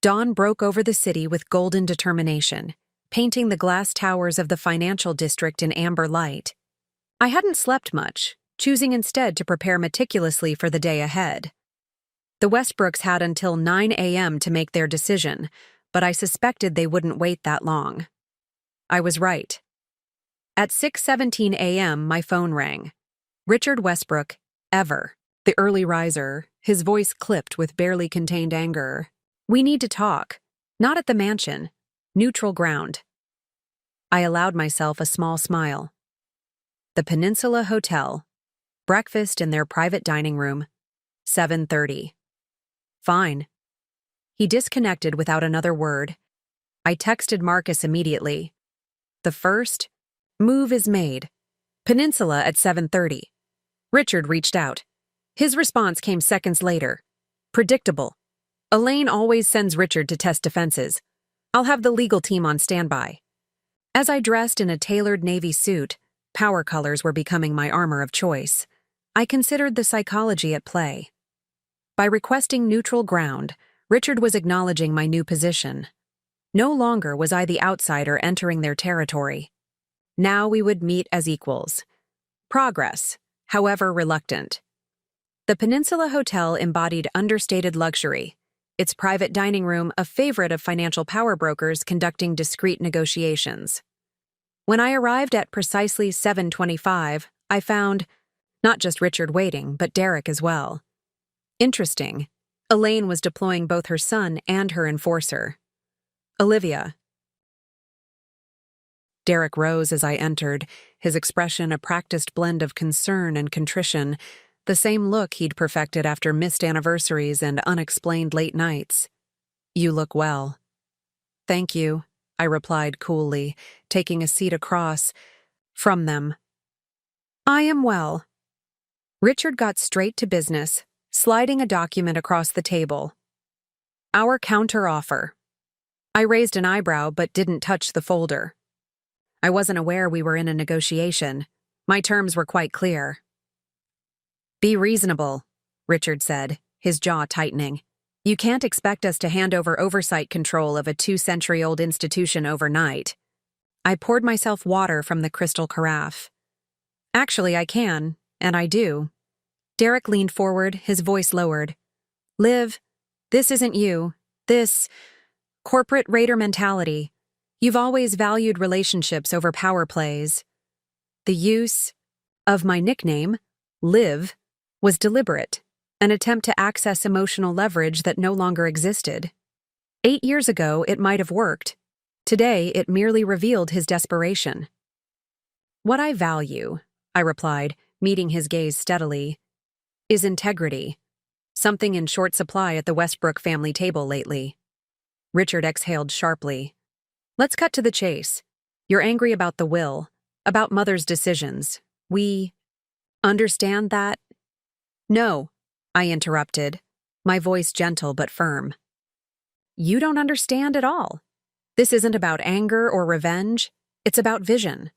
Dawn broke over the city with golden determination, painting the glass towers of the financial district in amber light. I hadn't slept much, choosing instead to prepare meticulously for the day ahead. The Westbrooks had until 9 a.m. to make their decision, but I suspected they wouldn't wait that long. I was right. At 6:17 a.m., my phone rang. Richard Westbrook, ever, the early riser, his voice clipped with barely contained anger. "We need to talk. Not at the mansion. Neutral ground." I allowed myself a small smile. The Peninsula Hotel. Breakfast in their private dining room. 7:30. Fine. He disconnected without another word. I texted Marcus immediately. The first move is made. Peninsula at 7:30. Richard reached out. His response came seconds later. Predictable. Elaine always sends Richard to test defenses. I'll have the legal team on standby. As I dressed in a tailored navy suit, power colors were becoming my armor of choice. I considered the psychology at play. By requesting neutral ground, Richard was acknowledging my new position. No longer was I the outsider entering their territory. Now we would meet as equals. Progress, however reluctant. The Peninsula Hotel embodied understated luxury, its private dining room a favorite of financial power brokers conducting discreet negotiations. When I arrived at precisely 7:25, I found not just Richard waiting, but Derek as well. Interesting. Elaine was deploying both her son and her enforcer. Olivia. Derek rose as I entered, his expression a practiced blend of concern and contrition, the same look he'd perfected after missed anniversaries and unexplained late nights. "You look well." "Thank you," I replied coolly, taking a seat across from them. "I am well." Richard got straight to business, sliding a document across the table. "Our counter-offer." I raised an eyebrow but didn't touch the folder. I wasn't aware we were in a negotiation. My terms were quite clear. "Be reasonable," Richard said, his jaw tightening. "You can't expect us to hand over oversight control of a 2-century-old institution overnight." I poured myself water from the crystal carafe. "Actually, I can, and I do." Derek leaned forward, his voice lowered. "Liv, this isn't you. This corporate raider mentality. You've always valued relationships over power plays. The use of my nickname, Liv, was deliberate, an attempt to access emotional leverage that no longer existed. 8 years ago, it might have worked. Today, it merely revealed his desperation. "What I value," I replied, meeting his gaze steadily, "is integrity, something in short supply at the Westbrook family table lately." Richard exhaled sharply. "Let's cut to the chase. You're angry about the will, about Mother's decisions. We understand that?" "No," I interrupted, my voice gentle but firm. "You don't understand at all. This isn't about anger or revenge. It's about vision."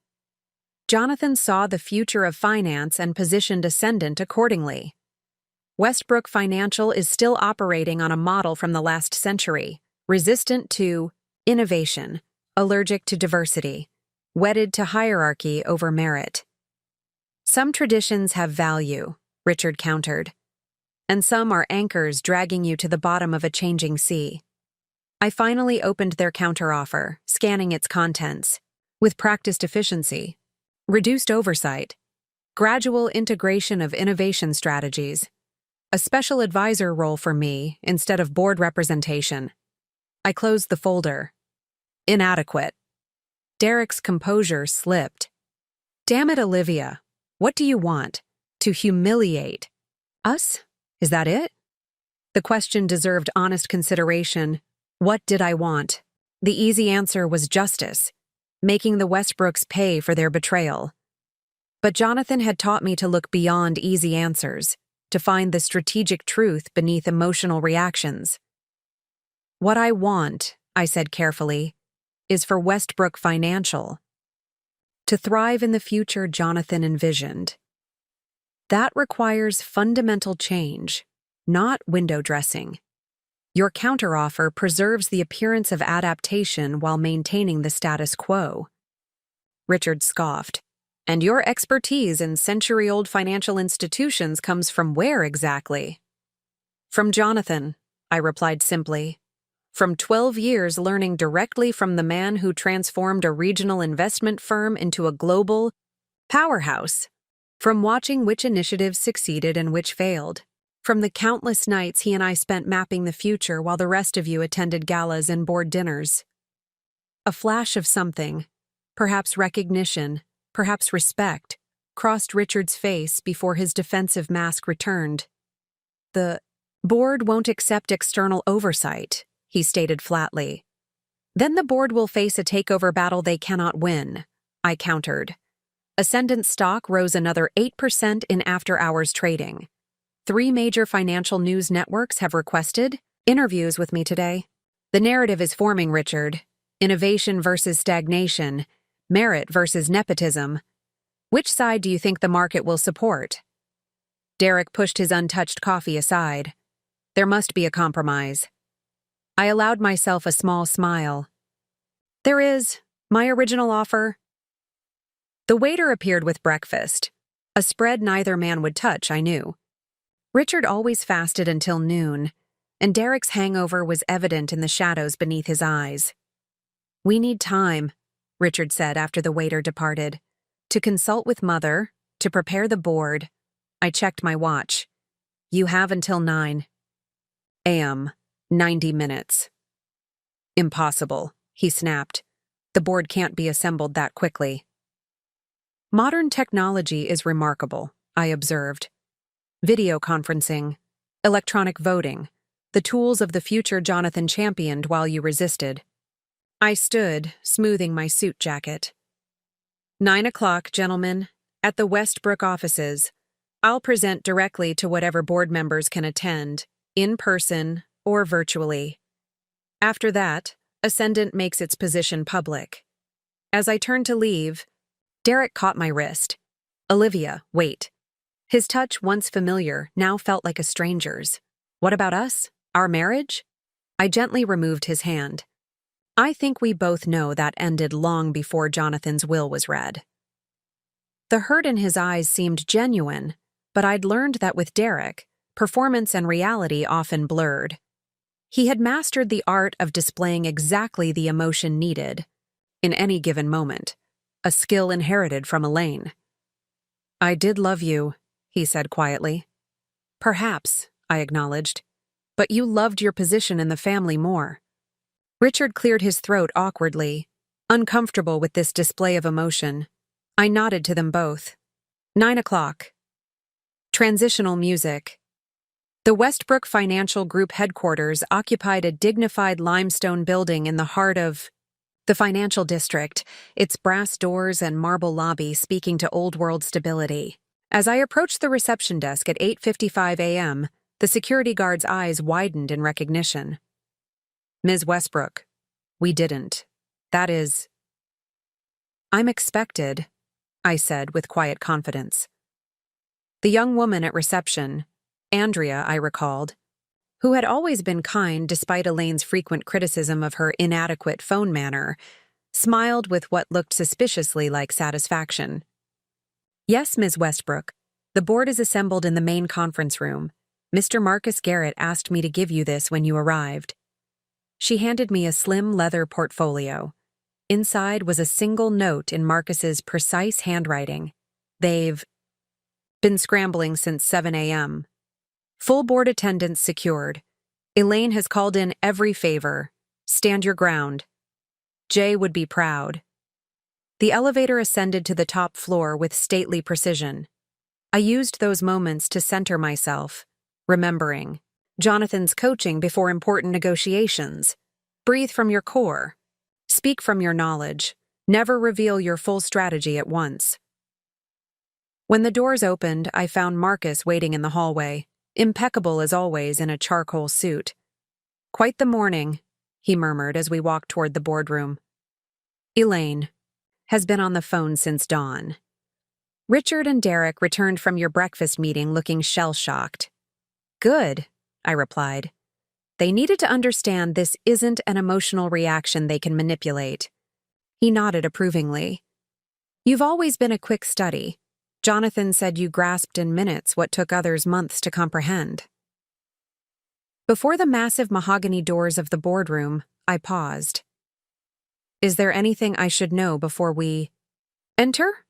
Jonathan saw the future of finance and positioned Ascendant accordingly. Westbrook Financial is still operating on a model from the last century, resistant to innovation, allergic to diversity, wedded to hierarchy over merit. "Some traditions have value," Richard countered, "and some are anchors dragging you to the bottom of a changing sea." I finally opened their counteroffer, scanning its contents. With practiced efficiency, reduced oversight, gradual integration of innovation strategies, a special advisor role for me instead of board representation. I closed the folder. Inadequate. Derek's composure slipped. "Damn it, Olivia. What do you want? To humiliate us? Is that it?" The question deserved honest consideration. What did I want? The easy answer was justice. making the Westbrooks pay for their betrayal. But Jonathan had taught me to look beyond easy answers, to find the strategic truth beneath emotional reactions. What I want, I said carefully, is for Westbrook Financial to thrive in the future Jonathan envisioned. That requires fundamental change, not window dressing. Your counteroffer preserves the appearance of adaptation while maintaining the status quo. Richard scoffed. And your expertise in century-old financial institutions comes from where exactly? From Jonathan, I replied simply. From 12 years learning directly from the man who transformed a regional investment firm into a global powerhouse. From watching which initiatives succeeded and which failed. From the countless nights he and I spent mapping the future while the rest of you attended galas and board dinners. A flash of something, perhaps recognition, perhaps respect, crossed Richard's face before his defensive mask returned. The board won't accept external oversight, he stated flatly. Then the board will face a takeover battle they cannot win, I countered. Ascendant stock rose another 8% in after-hours trading. 3 major financial news networks have requested interviews with me today. The narrative is forming, Richard. Innovation versus stagnation. Merit versus nepotism. Which side do you think the market will support? Derek pushed his untouched coffee aside. There must be a compromise. I allowed myself a small smile. There is. My original offer. The waiter appeared with breakfast. A spread neither man would touch, I knew. Richard always fasted until noon, and Derek's hangover was evident in the shadows beneath his eyes. We need time, Richard said after the waiter departed. To consult with Mother, to prepare the board. I checked my watch. You have until 9 a.m., 90 minutes. Impossible, he snapped. The board can't be assembled that quickly. Modern technology is remarkable, I observed. Video conferencing, electronic voting, the tools of the future Jonathan championed while you resisted. I stood, smoothing my suit jacket. 9 o'clock, gentlemen, at the Westbrook offices. I'll present directly to whatever board members can attend, in person or virtually. After that, Ascendant makes its position public. As I turned to leave, Derek caught my wrist. Olivia, wait. His touch, once familiar, now felt like a stranger's. What about us? Our marriage? I gently removed his hand. I think we both know that ended long before Jonathan's will was read. The hurt in his eyes seemed genuine, but I'd learned that with Derek, performance and reality often blurred. He had mastered the art of displaying exactly the emotion needed, in any given moment, a skill inherited from Elaine. I did love you, he said quietly. Perhaps, I acknowledged, but you loved your position in the family more. Richard cleared his throat awkwardly, uncomfortable with this display of emotion. I nodded to them both. 9 o'clock. Transitional music. The Westbrook Financial Group headquarters occupied a dignified limestone building in the heart of the financial district, its brass doors and marble lobby speaking to old-world stability. As I approached the reception desk at 8:55 a.m., the security guard's eyes widened in recognition. Ms. Westbrook, we didn't. That is... I'm expected, I said with quiet confidence. The young woman at reception, Andrea, I recalled, who had always been kind despite Elaine's frequent criticism of her inadequate phone manner, smiled with what looked suspiciously like satisfaction. Yes, Ms. Westbrook, the board is assembled in the main conference room. Mr. Marcus Garrett asked me to give you this when you arrived. She handed me a slim leather portfolio. Inside was a single note in Marcus's precise handwriting. They've been scrambling since 7 a.m. Full board attendance secured. Elaine has called in every favor. Stand your ground. Jay would be proud. The elevator ascended to the top floor with stately precision. I used those moments to center myself, remembering Jonathan's coaching before important negotiations. Breathe from your core. Speak from your knowledge. Never reveal your full strategy at once. When the doors opened, I found Marcus waiting in the hallway, impeccable as always in a charcoal suit. "Quite the morning," he murmured as we walked toward the boardroom. "Elaine has been on the phone since dawn. Richard and Derek returned from your breakfast meeting looking shell-shocked." "Good," I replied. "They needed to understand this isn't an emotional reaction they can manipulate." He nodded approvingly. "You've always been a quick study. Jonathan said you grasped in minutes what took others months to comprehend." Before the massive mahogany doors of the boardroom, I paused. "Is there anything I should know before we enter?"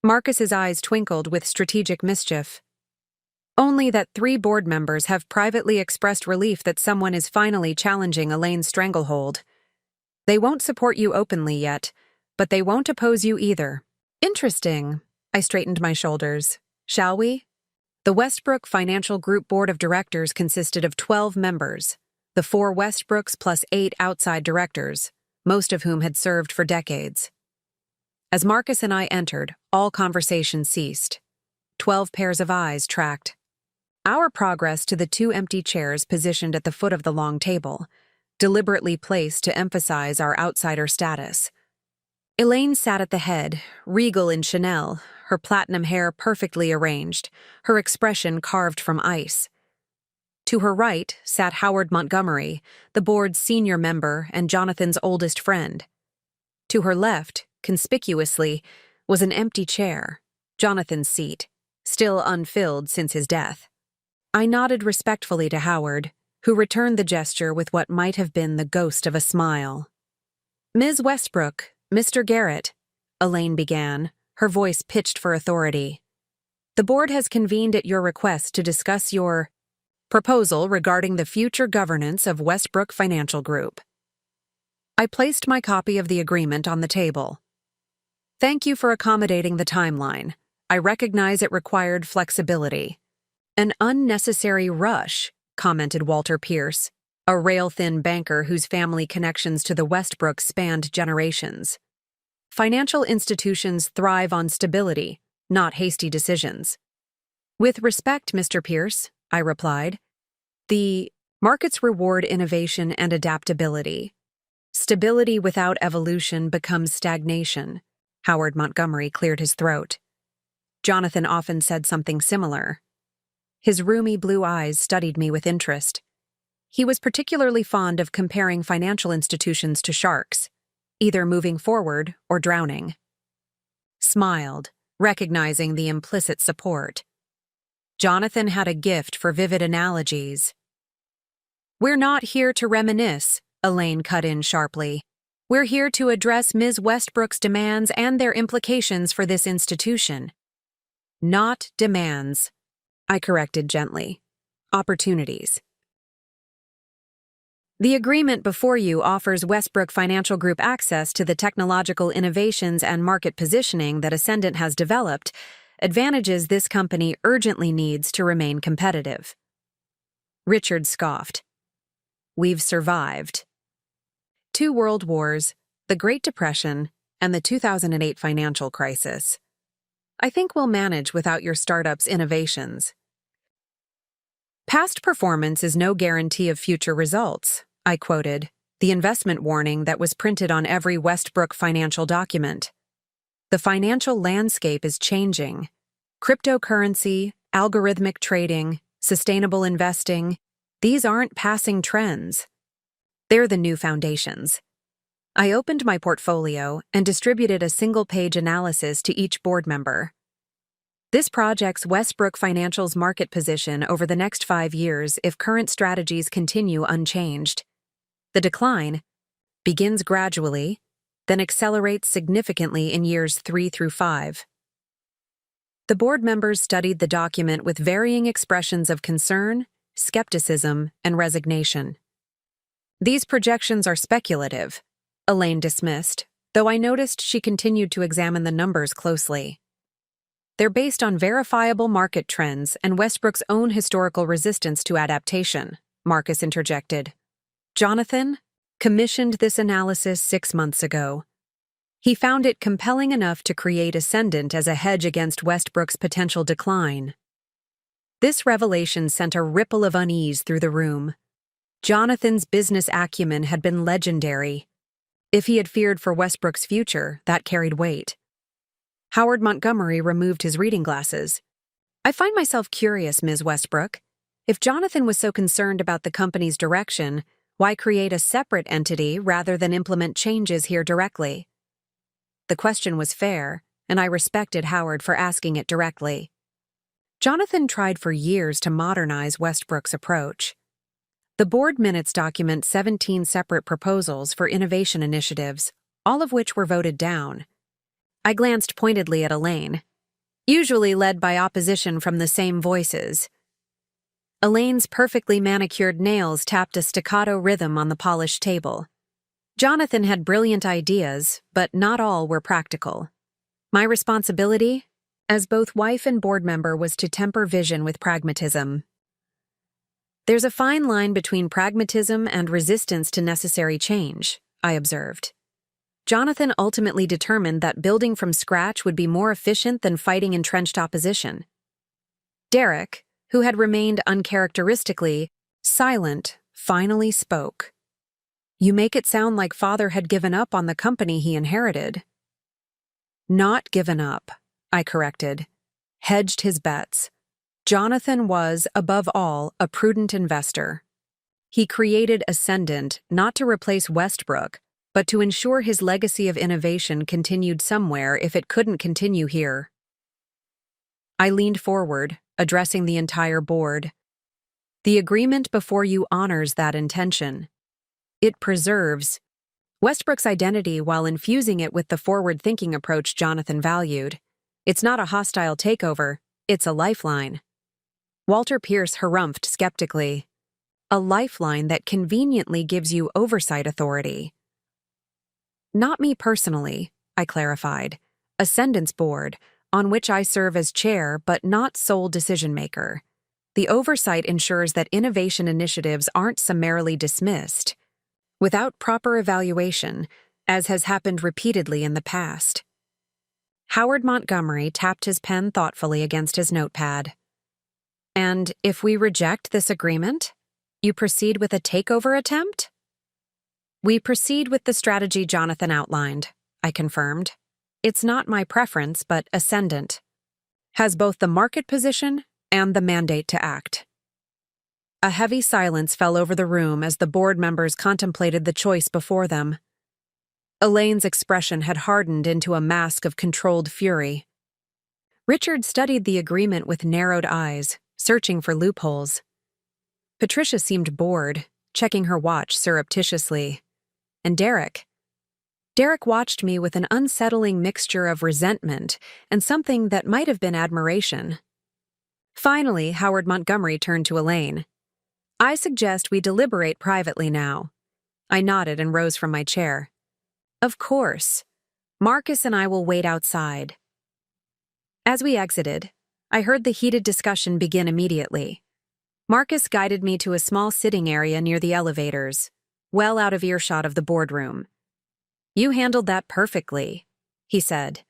Marcus's eyes twinkled with strategic mischief. "Only that 3 board members have privately expressed relief that someone is finally challenging Elaine's stranglehold. They won't support you openly yet, but they won't oppose you either." "Interesting." I straightened my shoulders. "Shall we?" The Westbrook Financial Group Board of Directors consisted of 12 members, the 4 Westbrooks plus 8 outside directors, most of whom had served for decades. As Marcus and I entered, all conversation ceased. 12 pairs of eyes tracked our progress to the 2 empty chairs positioned at the foot of the long table, deliberately placed to emphasize our outsider status. Elaine sat at the head, regal in Chanel, her platinum hair perfectly arranged, her expression carved from ice. To her right sat Howard Montgomery, the board's senior member and Jonathan's oldest friend. To her left, conspicuously, was an empty chair, Jonathan's seat, still unfilled since his death. I nodded respectfully to Howard, who returned the gesture with what might have been the ghost of a smile. "Ms. Westbrook, Mr. Garrett," Elaine began, her voice pitched for authority. "The board has convened at your request to discuss your proposal regarding the future governance of Westbrook Financial Group." I placed my copy of the agreement on the table. "Thank you for accommodating the timeline. I recognize it required flexibility." "An unnecessary rush," commented Walter Pierce, a rail-thin banker whose family connections to the Westbrooks spanned generations. "Financial institutions thrive on stability, not hasty decisions." "With respect, Mr. Pierce," I replied, "the markets reward innovation and adaptability. Stability without evolution becomes stagnation." Howard Montgomery cleared his throat. Jonathan often said something similar. His roomy blue eyes studied me with interest. He was particularly fond of comparing financial institutions to sharks, either moving forward or drowning. Smiled, recognizing the implicit support. Jonathan had a gift for vivid analogies. "We're not here to reminisce," Elaine cut in sharply. "We're here to address Ms. Westbrook's demands and their implications for this institution." "Not demands," I corrected gently. "Opportunities." "The agreement before you offers Westbrook Financial Group access to the technological innovations and market positioning that Ascendant has developed, advantages this company urgently needs to remain competitive." Richard scoffed. "We've survived 2 world wars, the Great Depression, and the 2008 financial crisis. I think we'll manage without your startup's innovations." "Past performance is no guarantee of future results," I quoted, the investment warning that was printed on every Westbrook financial document. "The financial landscape is changing. Cryptocurrency, algorithmic trading, sustainable investing, these aren't passing trends. They're the new foundations." I opened my portfolio and distributed a single-page analysis to each board member. "This projects Westbrook Financial's market position over the next 5 years if current strategies continue unchanged. The decline begins gradually, then accelerates significantly in years 3 through 5. The board members studied the document with varying expressions of concern, skepticism, and resignation. "These projections are speculative," Elaine dismissed, though I noticed she continued to examine the numbers closely. "They're based on verifiable market trends and Westbrook's own historical resistance to adaptation," Marcus interjected. "Jonathan commissioned this analysis 6 months ago. He found it compelling enough to create Ascendant as a hedge against Westbrook's potential decline. This revelation sent a ripple of unease through the room. Jonathan's business acumen had been legendary. If he had feared for Westbrook's future, that carried weight. Howard Montgomery removed his reading glasses. "I find myself curious, Ms. Westbrook. If Jonathan was so concerned about the company's direction, why create a separate entity rather than implement changes here directly?" The question was fair, and I respected Howard for asking it directly. Jonathan tried for years to modernize Westbrook's approach. The board minutes document 17 separate proposals for innovation initiatives, all of which were voted down. I glanced pointedly at Elaine, usually led by opposition from the same voices. Elaine's perfectly manicured nails tapped a staccato rhythm on the polished table. Jonathan had brilliant ideas, but not all were practical. My responsibility, as both wife and board member, was to temper vision with pragmatism. "There's a fine line between pragmatism and resistance to necessary change," I observed. Jonathan ultimately determined that building from scratch would be more efficient than fighting entrenched opposition. Derek, who had remained uncharacteristically silent, finally spoke. "You make it sound like Father had given up on the company he inherited." "Not given up," I corrected. "Hedged his bets. Jonathan was, above all, a prudent investor. He created Ascendant not to replace Westbrook, but to ensure his legacy of innovation continued somewhere if it couldn't continue here." I leaned forward, addressing the entire board. "The agreement before you honors that intention. It preserves Westbrook's identity while infusing it with the forward-thinking approach Jonathan valued. It's not a hostile takeover, it's a lifeline." Walter Pierce harumphed skeptically. "A lifeline that conveniently gives you oversight authority." "Not me personally," I clarified. "Ascendant's board, on which I serve as chair but not sole decision-maker. The oversight ensures that innovation initiatives aren't summarily dismissed, without proper evaluation, as has happened repeatedly in the past." Howard Montgomery tapped his pen thoughtfully against his notepad. "And if we reject this agreement, you proceed with a takeover attempt?" "We proceed with the strategy Jonathan outlined," I confirmed. "It's not my preference, but Ascendant has both the market position and the mandate to act." A heavy silence fell over the room as the board members contemplated the choice before them. Elaine's expression had hardened into a mask of controlled fury. Richard studied the agreement with narrowed eyes, searching for loopholes. Patricia seemed bored, checking her watch surreptitiously. And Derek watched me with an unsettling mixture of resentment and something that might have been admiration. Finally, Howard Montgomery turned to Elaine. "I suggest we deliberate privately now." I nodded and rose from my chair. "Of course. Marcus and I will wait outside." As we exited, I heard the heated discussion begin immediately. Marcus guided me to a small sitting area near the elevators, well out of earshot of the boardroom. "You handled that perfectly," he said,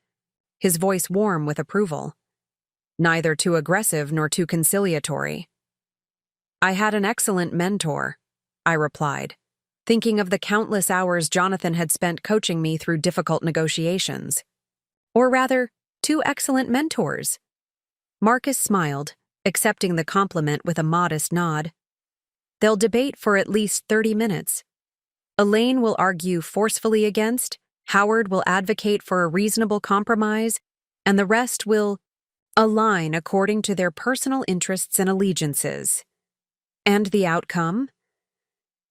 his voice warm with approval. "Neither too aggressive nor too conciliatory." "I had an excellent mentor," I replied, thinking of the countless hours Jonathan had spent coaching me through difficult negotiations. Or rather, 2 excellent mentors. Marcus smiled, accepting the compliment with a modest nod. "They'll debate for at least 30 minutes. Elaine will argue forcefully against, Howard will advocate for a reasonable compromise, and the rest will align according to their personal interests and allegiances. And the outcome?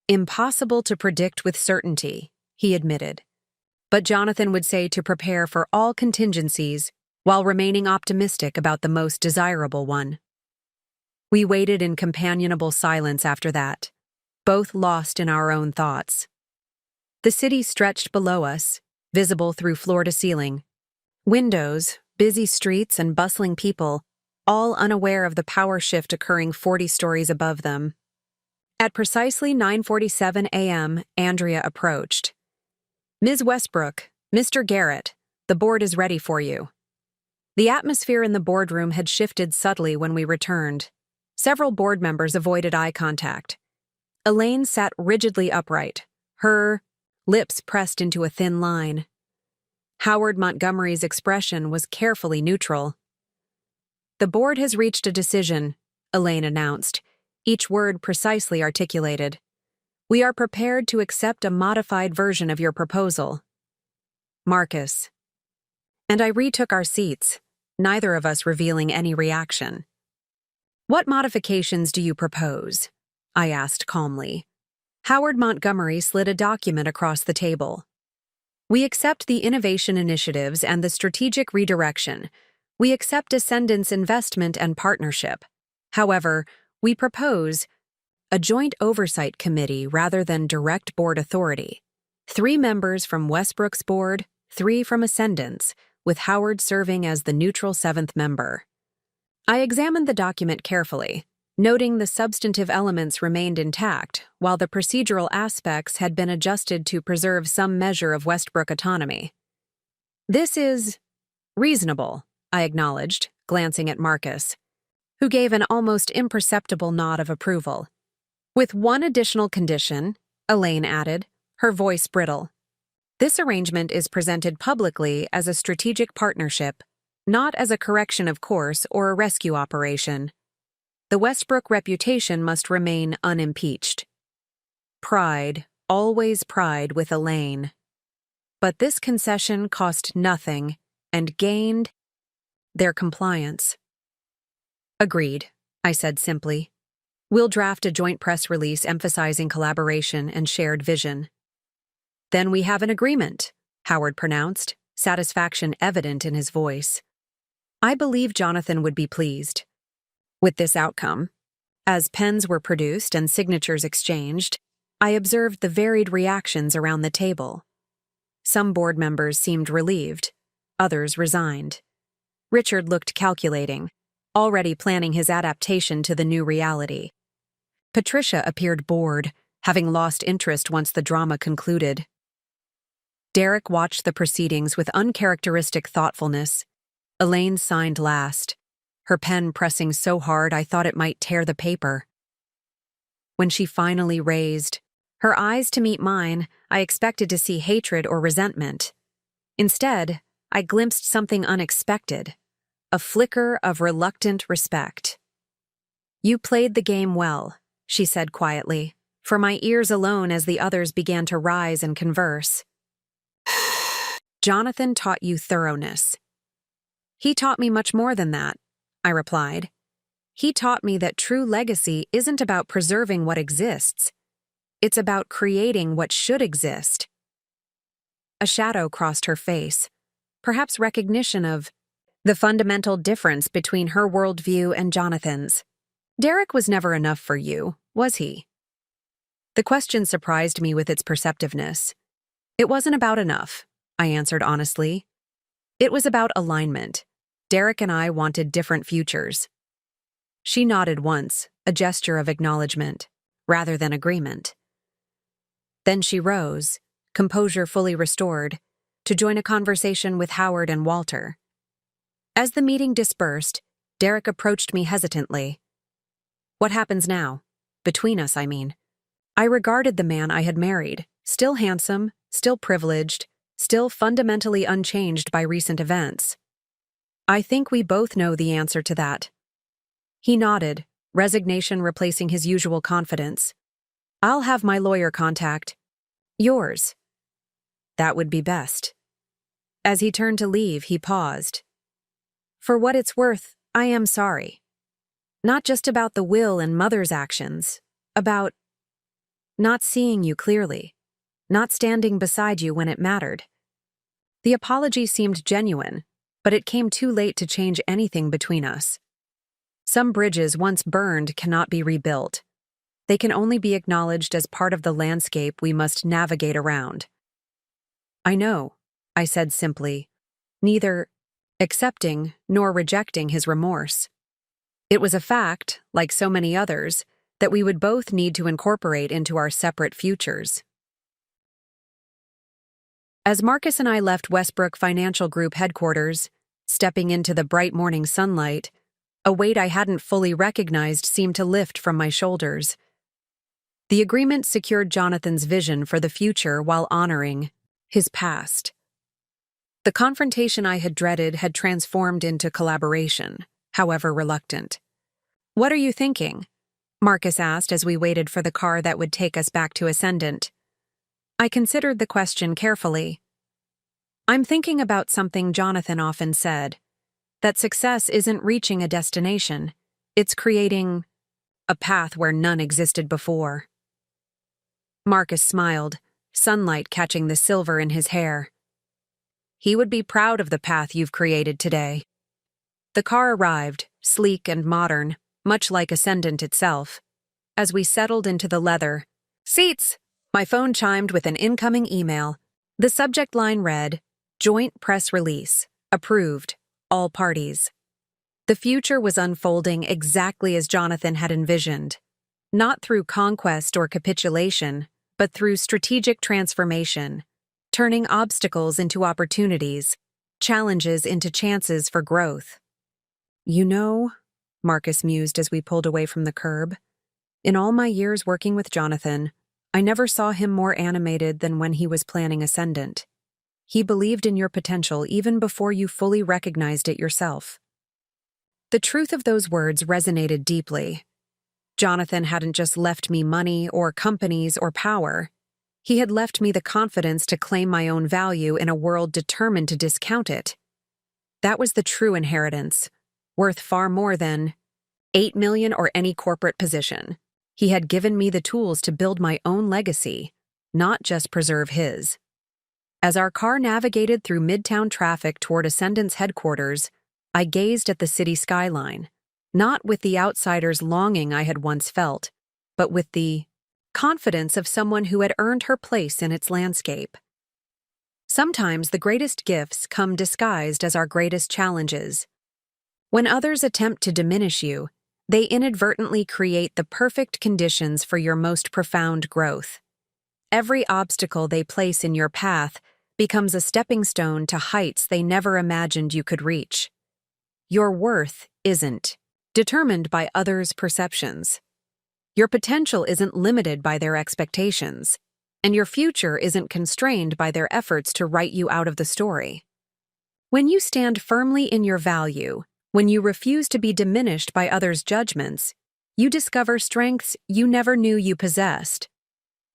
Impossible to predict with certainty," he admitted. But Jonathan would say to prepare for all contingencies while remaining optimistic about the most desirable one. We waited in companionable silence after that, both lost in our own thoughts. The city stretched below us, visible through floor to ceiling. Windows, busy streets, and bustling people, all unaware of the power shift occurring 40 stories above them. At precisely 9:47 a.m., Andrea approached. "Ms. Westbrook, Mr. Garrett, the board is ready for you. The atmosphere in the boardroom had shifted subtly when we returned. Several board members avoided eye contact. Elaine sat rigidly upright, her lips pressed into a thin line. Howard Montgomery's expression was carefully neutral. The board has reached a decision, Elaine announced, each word precisely articulated. We are prepared to accept a modified version of your proposal. Marcus. And I retook our seats, neither of us revealing any reaction. What modifications do you propose? I asked calmly. Howard Montgomery slid a document across the table. We accept the innovation initiatives and the strategic redirection. We accept Ascendant's investment and partnership. However, we propose a joint oversight committee rather than direct board authority. 3 members from Westbrook's board, 3 from Ascendant's, with Howard serving as the neutral 7th member. I examined the document carefully, noting the substantive elements remained intact, while the procedural aspects had been adjusted to preserve some measure of Westbrook autonomy. This is reasonable, I acknowledged, glancing at Marcus, who gave an almost imperceptible nod of approval. With one additional condition, Elaine added, her voice brittle. This arrangement is presented publicly as a strategic partnership, not as a correction of course or a rescue operation. The Westbrook reputation must remain unimpeached. Pride, always pride with Elaine. But this concession cost nothing and gained their compliance. Agreed, I said simply. We'll draft a joint press release emphasizing collaboration and shared vision. Then we have an agreement, Howard pronounced, satisfaction evident in his voice. I believe Jonathan would be pleased with this outcome. As pens were produced and signatures exchanged, I observed the varied reactions around the table. Some board members seemed relieved, others resigned. Richard looked calculating, already planning his adaptation to the new reality. Patricia appeared bored, having lost interest once the drama concluded. Derek watched the proceedings with uncharacteristic thoughtfulness. Elaine signed last, her pen pressing so hard I thought it might tear the paper. When she finally raised her eyes to meet mine, I expected to see hatred or resentment. Instead, I glimpsed something unexpected, a flicker of reluctant respect. You played the game well, she said quietly, for my ears alone as the others began to rise and converse. Jonathan taught you thoroughness. He taught me much more than that, I replied. He taught me that true legacy isn't about preserving what exists. It's about creating what should exist. A shadow crossed her face, perhaps recognition of the fundamental difference between her worldview and Jonathan's. Derek was never enough for you, was he? The question surprised me with its perceptiveness. It wasn't about enough, I answered honestly. It was about alignment. Derek and I wanted different futures. She nodded once, a gesture of acknowledgement, rather than agreement. Then she rose, composure fully restored, to join a conversation with Howard and Walter. As the meeting dispersed, Derek approached me hesitantly. What happens now? Between us, I mean. I regarded the man I had married, still handsome, still privileged, still fundamentally unchanged by recent events. I think we both know the answer to that. He nodded, resignation replacing his usual confidence. I'll have my lawyer contact. Yours. That would be best. As he turned to leave, he paused. For what it's worth, I am sorry. Not just about the will and mother's actions, about not seeing you clearly, not standing beside you when it mattered. The apology seemed genuine, but it came too late to change anything between us. Some bridges once burned cannot be rebuilt. They can only be acknowledged as part of the landscape we must navigate around. I know, I said simply, neither accepting nor rejecting his remorse. It was a fact, like so many others, that we would both need to incorporate into our separate futures. As Marcus and I left Westbrook Financial Group headquarters, stepping into the bright morning sunlight, a weight I hadn't fully recognized seemed to lift from my shoulders. The agreement secured Jonathan's vision for the future while honoring his past. The confrontation I had dreaded had transformed into collaboration, however reluctant. "What are you thinking?" Marcus asked as we waited for the car that would take us back to Ascendant. I considered the question carefully. "I'm thinking about something Jonathan often said, that success isn't reaching a destination, it's creating a path where none existed before." Marcus smiled, sunlight catching the silver in his hair. "He would be proud of the path you've created today." The car arrived, sleek and modern, much like Ascendant itself. As we settled into the leather seats, my phone chimed with an incoming email. The subject line read, "Joint press release. Approved. All parties." The future was unfolding exactly as Jonathan had envisioned. Not through conquest or capitulation, but through strategic transformation, turning obstacles into opportunities, challenges into chances for growth. "You know," Marcus mused as we pulled away from the curb, "in all my years working with Jonathan, I never saw him more animated than when he was planning Ascendant. He believed in your potential even before you fully recognized it yourself." The truth of those words resonated deeply. Jonathan hadn't just left me money or companies or power. He had left me the confidence to claim my own value in a world determined to discount it. That was the true inheritance, worth far more than $8 million or any corporate position. He had given me the tools to build my own legacy, not just preserve his. As our car navigated through midtown traffic toward Ascendant's headquarters, I gazed at the city skyline, not with the outsider's longing I had once felt, but with the confidence of someone who had earned her place in its landscape. Sometimes the greatest gifts come disguised as our greatest challenges. When others attempt to diminish you, they inadvertently create the perfect conditions for your most profound growth. Every obstacle they place in your path becomes a stepping stone to heights they never imagined you could reach. Your worth isn't determined by others' perceptions. Your potential isn't limited by their expectations, and your future isn't constrained by their efforts to write you out of the story. When you stand firmly in your value, when you refuse to be diminished by others' judgments, you discover strengths you never knew you possessed.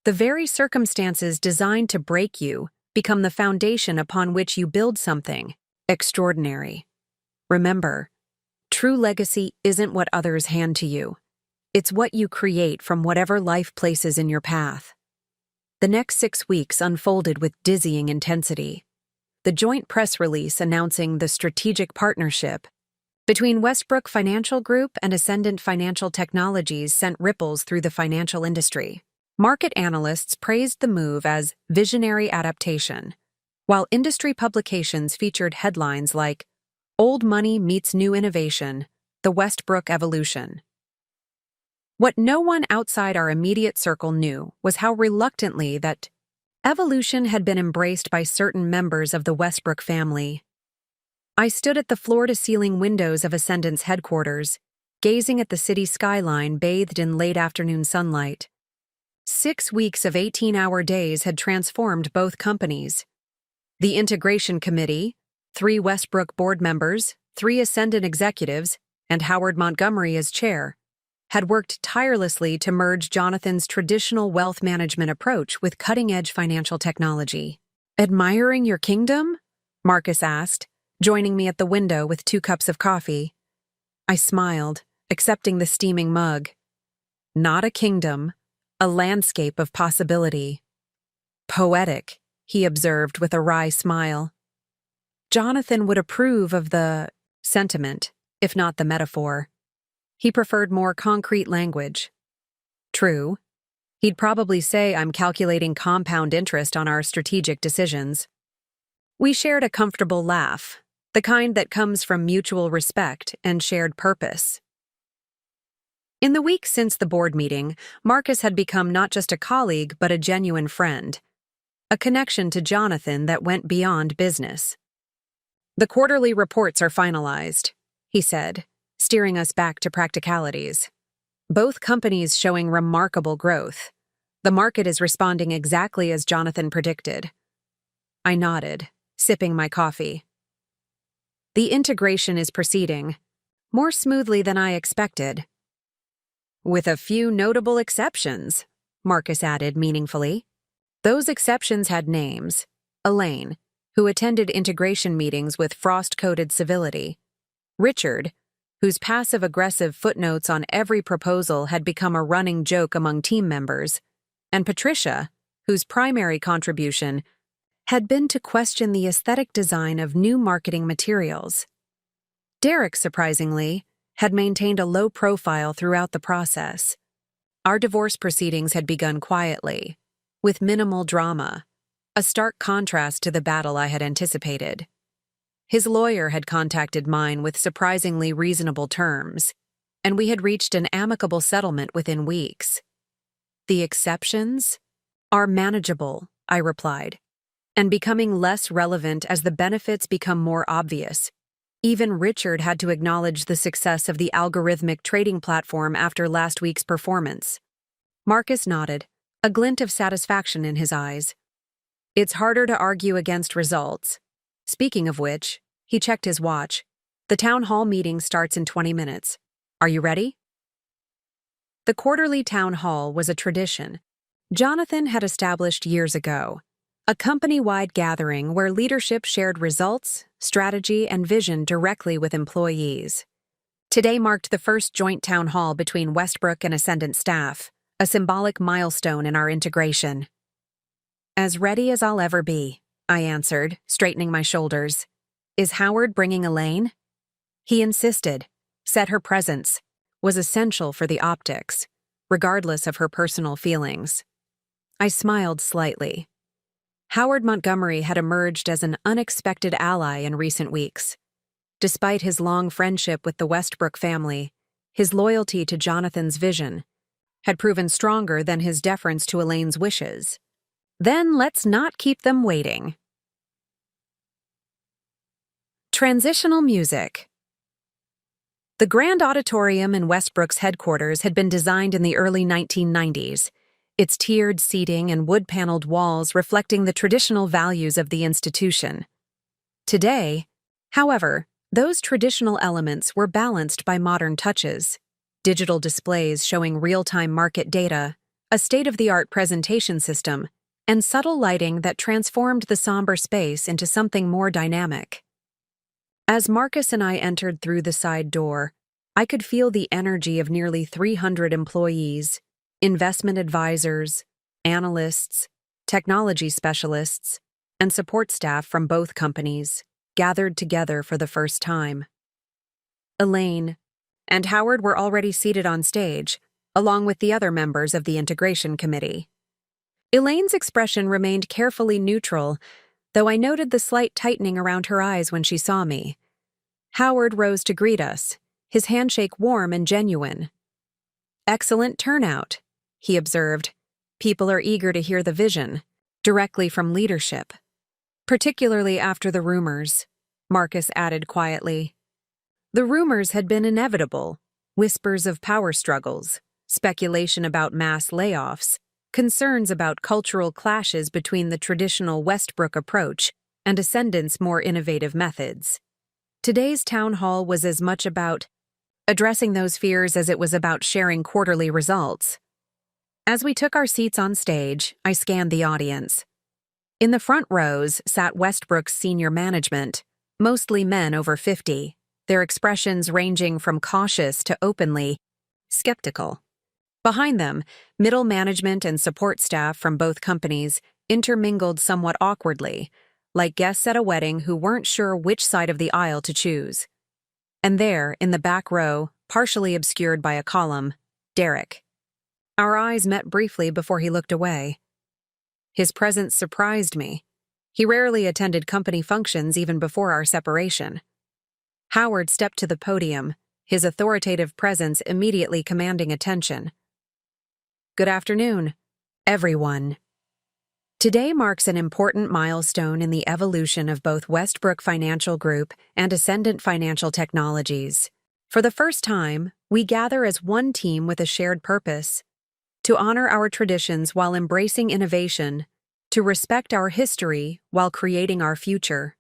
The very circumstances designed to break you become the foundation upon which you build something extraordinary. Remember, true legacy isn't what others hand to you. It's what you create from whatever life places in your path. The next 6 weeks unfolded with dizzying intensity. The joint press release announcing the strategic partnership between Westbrook Financial Group and Ascendant Financial Technologies sent ripples through the financial industry. Market analysts praised the move as visionary adaptation, while industry publications featured headlines like "Old Money Meets New Innovation, The Westbrook Evolution." What no one outside our immediate circle knew was how reluctantly that evolution had been embraced by certain members of the Westbrook family. I stood at the floor-to-ceiling windows of Ascendant's headquarters, gazing at the city skyline bathed in late afternoon sunlight. 6 weeks of 18-hour days had transformed both companies. The integration committee, 3 Westbrook board members, 3 Ascendant executives, and Howard Montgomery as chair, had worked tirelessly to merge Jonathan's traditional wealth management approach with cutting-edge financial technology. "Admiring your kingdom?" Marcus asked, joining me at the window with 2 cups of coffee. I smiled, accepting the steaming mug. "Not a kingdom, a landscape of possibility." "Poetic," he observed with a wry smile. Jonathan would approve of the sentiment, if not the metaphor. He preferred more concrete language. True. He'd probably say I'm calculating compound interest on our strategic decisions. We shared a comfortable laugh, the kind that comes from mutual respect and shared purpose. In the weeks since the board meeting, Marcus had become not just a colleague but a genuine friend. a connection to Jonathan that went beyond business. "The quarterly reports are finalized," he said, steering us back to practicalities. "Both companies showing remarkable growth. The market is responding exactly as Jonathan predicted." I nodded, sipping my coffee. "The integration is proceeding more smoothly than I expected." "With a few notable exceptions," Marcus added meaningfully. Those exceptions had names. Elaine, who attended integration meetings with frost-coated civility. Richard, whose passive-aggressive footnotes on every proposal had become a running joke among team members. And Patricia, whose primary contribution had been to question the aesthetic design of new marketing materials. Derek, surprisingly, had maintained a low profile throughout the process. Our divorce proceedings had begun quietly, with minimal drama, a stark contrast to the battle I had anticipated. His lawyer had contacted mine with surprisingly reasonable terms, and we had reached an amicable settlement within weeks. "The exceptions are manageable," I replied, "and becoming less relevant as the benefits become more obvious." Even Richard had to acknowledge the success of the algorithmic trading platform after last week's performance. Marcus nodded, a glint of satisfaction in his eyes. "It's harder to argue against results. Speaking of which," he checked his watch, "the town hall meeting starts in 20 minutes. Are you ready?" The quarterly town hall was a tradition Jonathan had established years ago, a company-wide gathering where leadership shared results, strategy, and vision directly with employees. Today marked the first joint town hall between Westbrook and Ascendant staff, a symbolic milestone in our integration. "As ready as I'll ever be," I answered, straightening my shoulders. "Is Howard bringing Elaine?" He insisted, said her presence was essential for the optics, regardless of her personal feelings. I smiled slightly. Howard Montgomery had emerged as an unexpected ally in recent weeks. Despite his long friendship with the Westbrook family, his loyalty to Jonathan's vision had proven stronger than his deference to Elaine's wishes. Then let's not keep them waiting. Transitional music. The Grand Auditorium in Westbrook's headquarters had been designed in the early 1990s, its tiered seating and wood-paneled walls reflecting the traditional values of the institution. Today, however, those traditional elements were balanced by modern touches, digital displays showing real-time market data, a state-of-the-art presentation system, and subtle lighting that transformed the somber space into something more dynamic. As Marcus and I entered through the side door, I could feel the energy of nearly 300 employees, investment advisors, analysts, technology specialists, and support staff from both companies, gathered together for the first time. Elaine and Howard were already seated on stage, along with the other members of the integration committee. Elaine's expression remained carefully neutral, though I noted the slight tightening around her eyes when she saw me. Howard rose to greet us, his handshake warm and genuine. "Excellent turnout," he observed. "People are eager to hear the vision, directly from leadership. Particularly after the rumors," Marcus added quietly. The rumors had been inevitable: whispers of power struggles, speculation about mass layoffs, concerns about cultural clashes between the traditional Westbrook approach and Ascendant's more innovative methods. Today's town hall was as much about addressing those fears as it was about sharing quarterly results. As we took our seats on stage, I scanned the audience. In the front rows sat Westbrook's senior management, mostly men over 50, their expressions ranging from cautious to openly skeptical. Behind them, middle management and support staff from both companies intermingled somewhat awkwardly, like guests at a wedding who weren't sure which side of the aisle to choose. And there, in the back row, partially obscured by a column, Derek. Our eyes met briefly before he looked away. His presence surprised me. He rarely attended company functions even before our separation. Howard stepped to the podium, his authoritative presence immediately commanding attention. "Good afternoon, everyone." Today marks an important milestone in the evolution of both Westbrook Financial Group and Ascendant Financial Technologies. For the first time, we gather as one team with a shared purpose: to honor our traditions while embracing innovation, to respect our history while creating our future.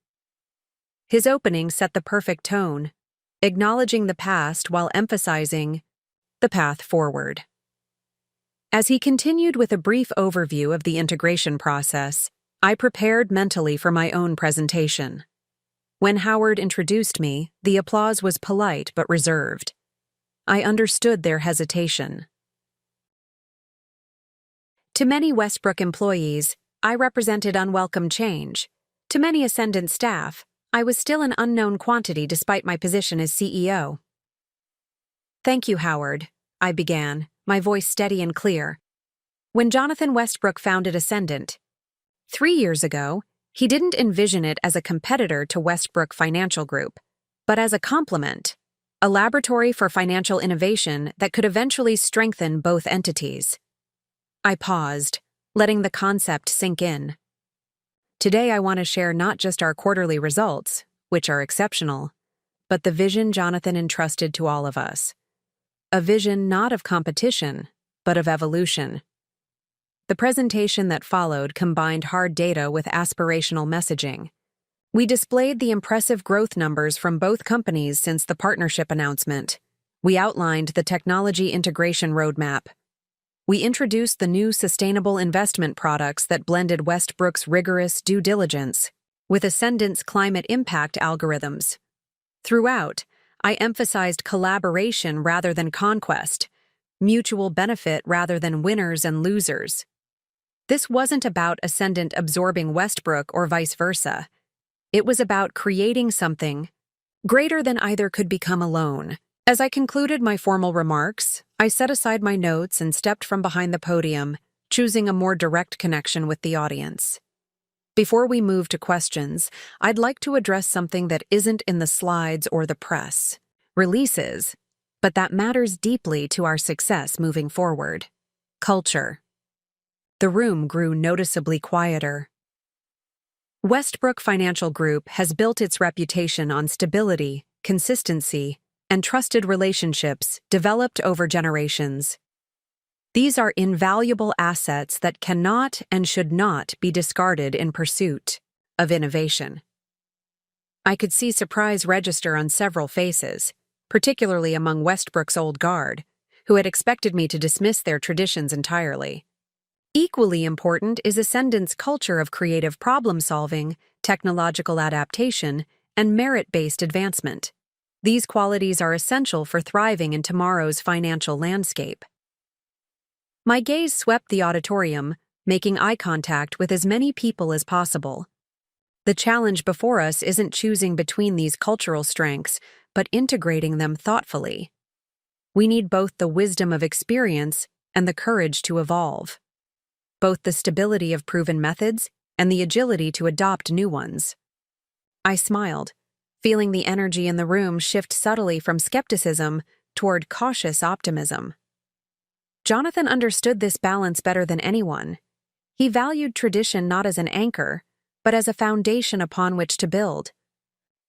His opening set the perfect tone, acknowledging the past while emphasizing the path forward. As he continued with a brief overview of the integration process, I prepared mentally for my own presentation. When Howard introduced me, the applause was polite but reserved. I understood their hesitation. To many Westbrook employees, I represented unwelcome change. To many Ascendant staff, I was still an unknown quantity despite my position as CEO. "Thank you, Howard," I began, my voice steady and clear. When Jonathan Westbrook founded Ascendant 3 years ago, he didn't envision it as a competitor to Westbrook Financial Group, but as a complement, a laboratory for financial innovation that could eventually strengthen both entities. I paused, letting the concept sink in. Today I want to share not just our quarterly results, which are exceptional, but the vision Jonathan entrusted to all of us. A vision not of competition, but of evolution. The presentation that followed combined hard data with aspirational messaging. We displayed the impressive growth numbers from both companies since the partnership announcement. We outlined the technology integration roadmap. We introduced the new sustainable investment products that blended Westbrook's rigorous due diligence with Ascendant's climate impact algorithms. Throughout, I emphasized collaboration rather than conquest, mutual benefit rather than winners and losers. This wasn't about Ascendant absorbing Westbrook or vice versa. It was about creating something greater than either could become alone. As I concluded my formal remarks, I set aside my notes and stepped from behind the podium, choosing a more direct connection with the audience. Before we move to questions, I'd like to address something that isn't in the slides or the press releases, but that matters deeply to our success moving forward: culture. The room grew noticeably quieter. Westbrook Financial Group has built its reputation on stability, consistency, and trusted relationships developed over generations. These are invaluable assets that cannot and should not be discarded in pursuit of innovation. I could see surprise register on several faces, particularly among Westbrook's old guard, who had expected me to dismiss their traditions entirely. Equally important is Ascendant's culture of creative problem-solving, technological adaptation, and merit-based advancement. These qualities are essential for thriving in tomorrow's financial landscape. My gaze swept the auditorium, making eye contact with as many people as possible. The challenge before us isn't choosing between these cultural strengths, but integrating them thoughtfully. We need both the wisdom of experience and the courage to evolve, both the stability of proven methods and the agility to adopt new ones. I smiled, feeling the energy in the room shift subtly from skepticism toward cautious optimism. Jonathan understood this balance better than anyone. He valued tradition not as an anchor, but as a foundation upon which to build.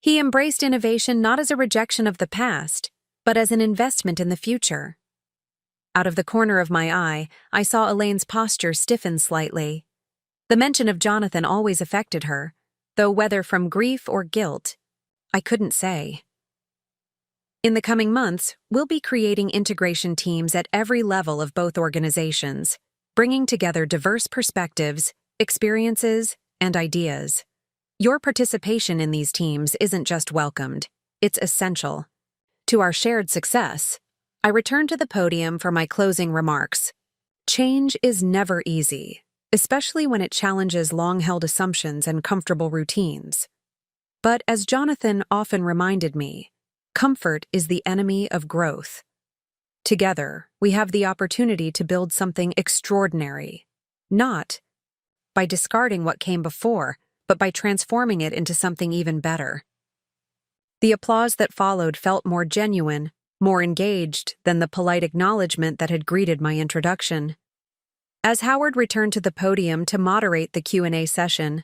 He embraced innovation not as a rejection of the past, but as an investment in the future. Out of the corner of my eye, I saw Elaine's posture stiffen slightly. The mention of Jonathan always affected her, though whether from grief or guilt, I couldn't say. In the coming months, we'll be creating integration teams at every level of both organizations, bringing together diverse perspectives, experiences, and ideas. Your participation in these teams isn't just welcomed, it's essential. To our shared success, I return to the podium for my closing remarks. Change is never easy, especially when it challenges long-held assumptions and comfortable routines. But as Jonathan often reminded me, comfort is the enemy of growth. Together, we have the opportunity to build something extraordinary, not by discarding what came before, but by transforming it into something even better. The applause that followed felt more genuine, more engaged than the polite acknowledgement that had greeted my introduction. As Howard returned to the podium to moderate the Q&A session,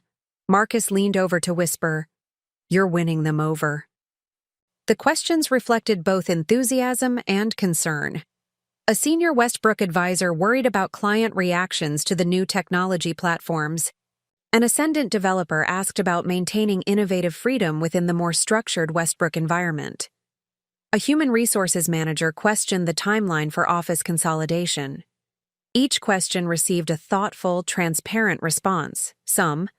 Marcus leaned over to whisper, "You're winning them over." The questions reflected both enthusiasm and concern. A senior Westbrook advisor worried about client reactions to the new technology platforms. An ascendant developer asked about maintaining innovative freedom within the more structured Westbrook environment. A human resources manager questioned the timeline for office consolidation. Each question received a thoughtful, transparent response, some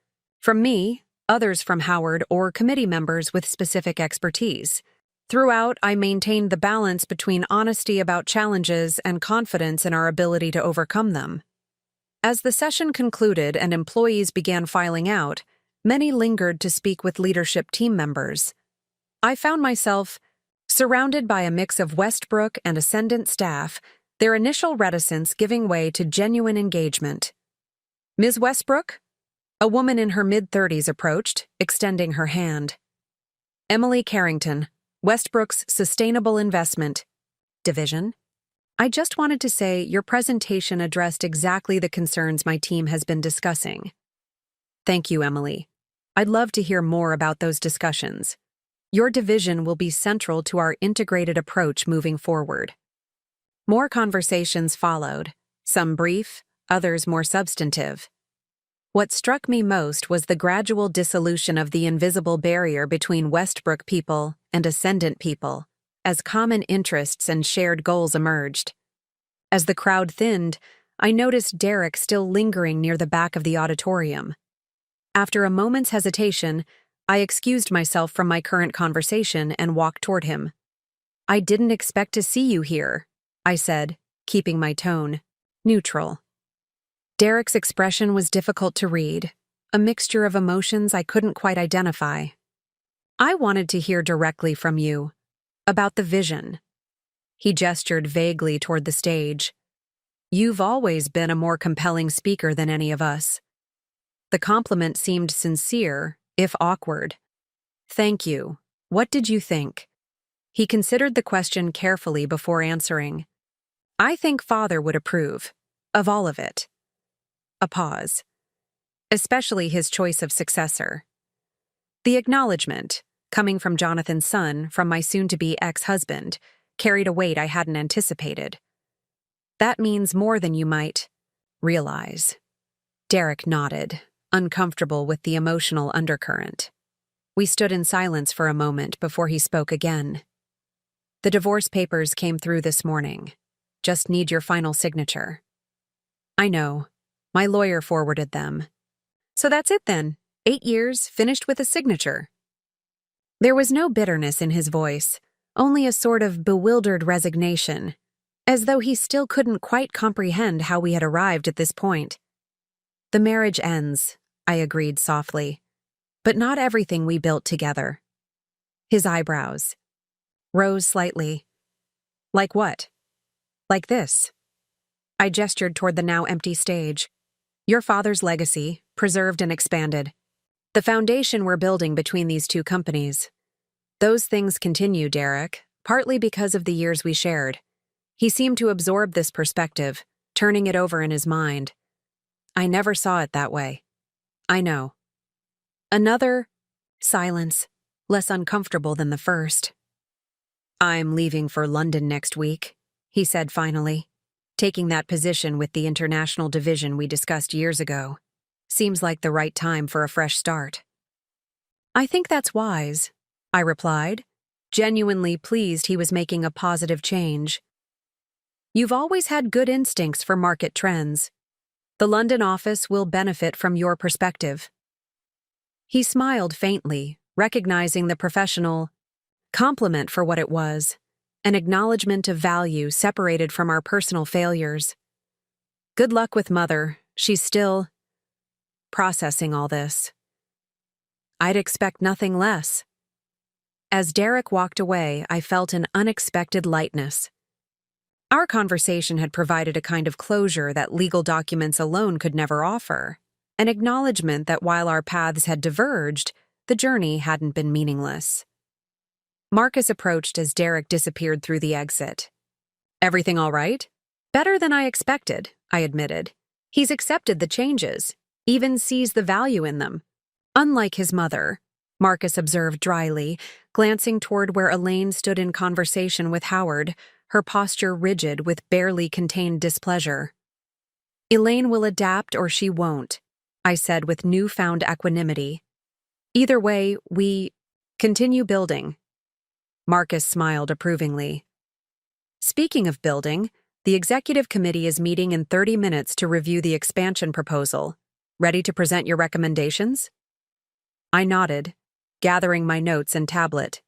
from me, others from Howard or committee members with specific expertise. Throughout, I maintained the balance between honesty about challenges and confidence in our ability to overcome them. As the session concluded and employees began filing out, many lingered to speak with leadership team members. I found myself surrounded by a mix of Westbrook and Ascendant staff, their initial reticence giving way to genuine engagement. "Ms. Westbrook?" A woman in her mid-30s approached, extending her hand. "Emily Carrington, Westbrook's Sustainable Investment Division." "I just wanted to say your presentation addressed exactly the concerns my team has been discussing." "Thank you, Emily. I'd love to hear more about those discussions. Your division will be central to our integrated approach moving forward." More conversations followed, some brief, others more substantive. What struck me most was the gradual dissolution of the invisible barrier between Westbrook people and Ascendant people, as common interests and shared goals emerged. As the crowd thinned, I noticed Derek still lingering near the back of the auditorium. After a moment's hesitation, I excused myself from my current conversation and walked toward him. "I didn't expect to see you here," I said, keeping my tone neutral. Derek's expression was difficult to read, a mixture of emotions I couldn't quite identify. "I wanted to hear directly from you. About the vision." He gestured vaguely toward the stage. "You've always been a more compelling speaker than any of us." The compliment seemed sincere, if awkward. "Thank you. What did you think?" He considered the question carefully before answering. "I think Father would approve. Of all of it." A pause. "Especially his choice of successor." The acknowledgement, coming from Jonathan's son, from my soon-to-be ex-husband, carried a weight I hadn't anticipated. "That means more than you might realize." Derek nodded, uncomfortable with the emotional undercurrent. We stood in silence for a moment before he spoke again. "The divorce papers came through this morning. Just need your final signature." "I know. My lawyer forwarded them." "So that's it then. 8 years, finished with a signature." There was no bitterness in his voice, only a sort of bewildered resignation, as though he still couldn't quite comprehend how we had arrived at this point. "The marriage ends," I agreed softly, "but not everything we built together." His eyebrows rose slightly. "Like what?" "Like this." I gestured toward the now empty stage. "Your father's legacy, preserved and expanded. The foundation we're building between these two companies. Those things continue, Derek, partly because of the years we shared." He seemed to absorb this perspective, turning it over in his mind. "I never saw it that way." "I know." Another silence, less uncomfortable than the first. "I'm leaving for London next week," he said finally. "Taking that position with the international division we discussed years ago. Seems like the right time for a fresh start." "I think that's wise," I replied, genuinely pleased he was making a positive change. "You've always had good instincts for market trends. The London office will benefit from your perspective." He smiled faintly, recognizing the professional compliment for what it was, an acknowledgement of value separated from our personal failures. "Good luck with Mother. She's still processing all this." "I'd expect nothing less." As Derek walked away, I felt an unexpected lightness. Our conversation had provided a kind of closure that legal documents alone could never offer, an acknowledgement that while our paths had diverged, the journey hadn't been meaningless. Marcus approached as Derek disappeared through the exit. "Everything all right?" "Better than I expected," I admitted. He's accepted the changes, even sees the value in them. Unlike his mother, Marcus observed dryly, glancing toward where Elaine stood in conversation with Howard, her posture rigid with barely contained displeasure. Elaine will adapt or she won't, I said with newfound equanimity. Either way, we continue building. Marcus smiled approvingly. Speaking of building, the executive committee is meeting in 30 minutes to review the expansion proposal. Ready to present your recommendations? I nodded, gathering my notes and tablet.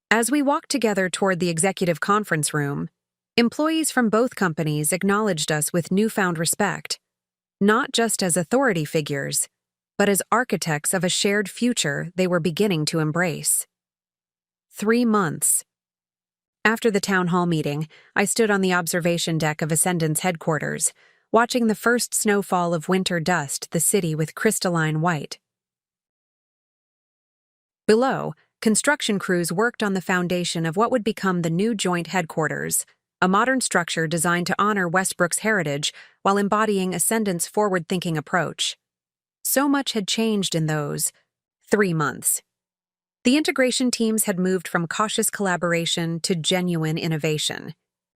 As we walked together toward the executive conference room, employees from both companies acknowledged us with newfound respect, not just as authority figures, but as architects of a shared future they were beginning to embrace. 3 months. After the town hall meeting, I stood on the observation deck of Ascendant's headquarters, watching the first snowfall of winter dust the city with crystalline white. Below, construction crews worked on the foundation of what would become the new joint headquarters, a modern structure designed to honor Westbrook's heritage while embodying Ascendant's forward-thinking approach. So much had changed in those 3 months. The integration teams had moved from cautious collaboration to genuine innovation.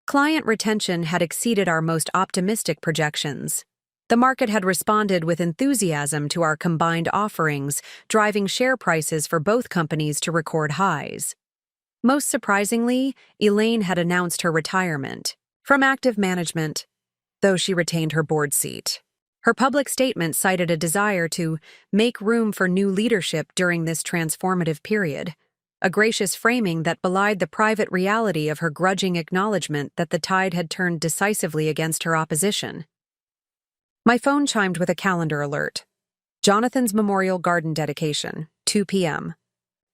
Client retention had exceeded our most optimistic projections. The market had responded with enthusiasm to our combined offerings, driving share prices for both companies to record highs. Most surprisingly, Elaine had announced her retirement from active management, though she retained her board seat. Her public statement cited a desire to make room for new leadership during this transformative period, a gracious framing that belied the private reality of her grudging acknowledgement that the tide had turned decisively against her opposition. My phone chimed with a calendar alert. Jonathan's Memorial Garden dedication, 2 p.m.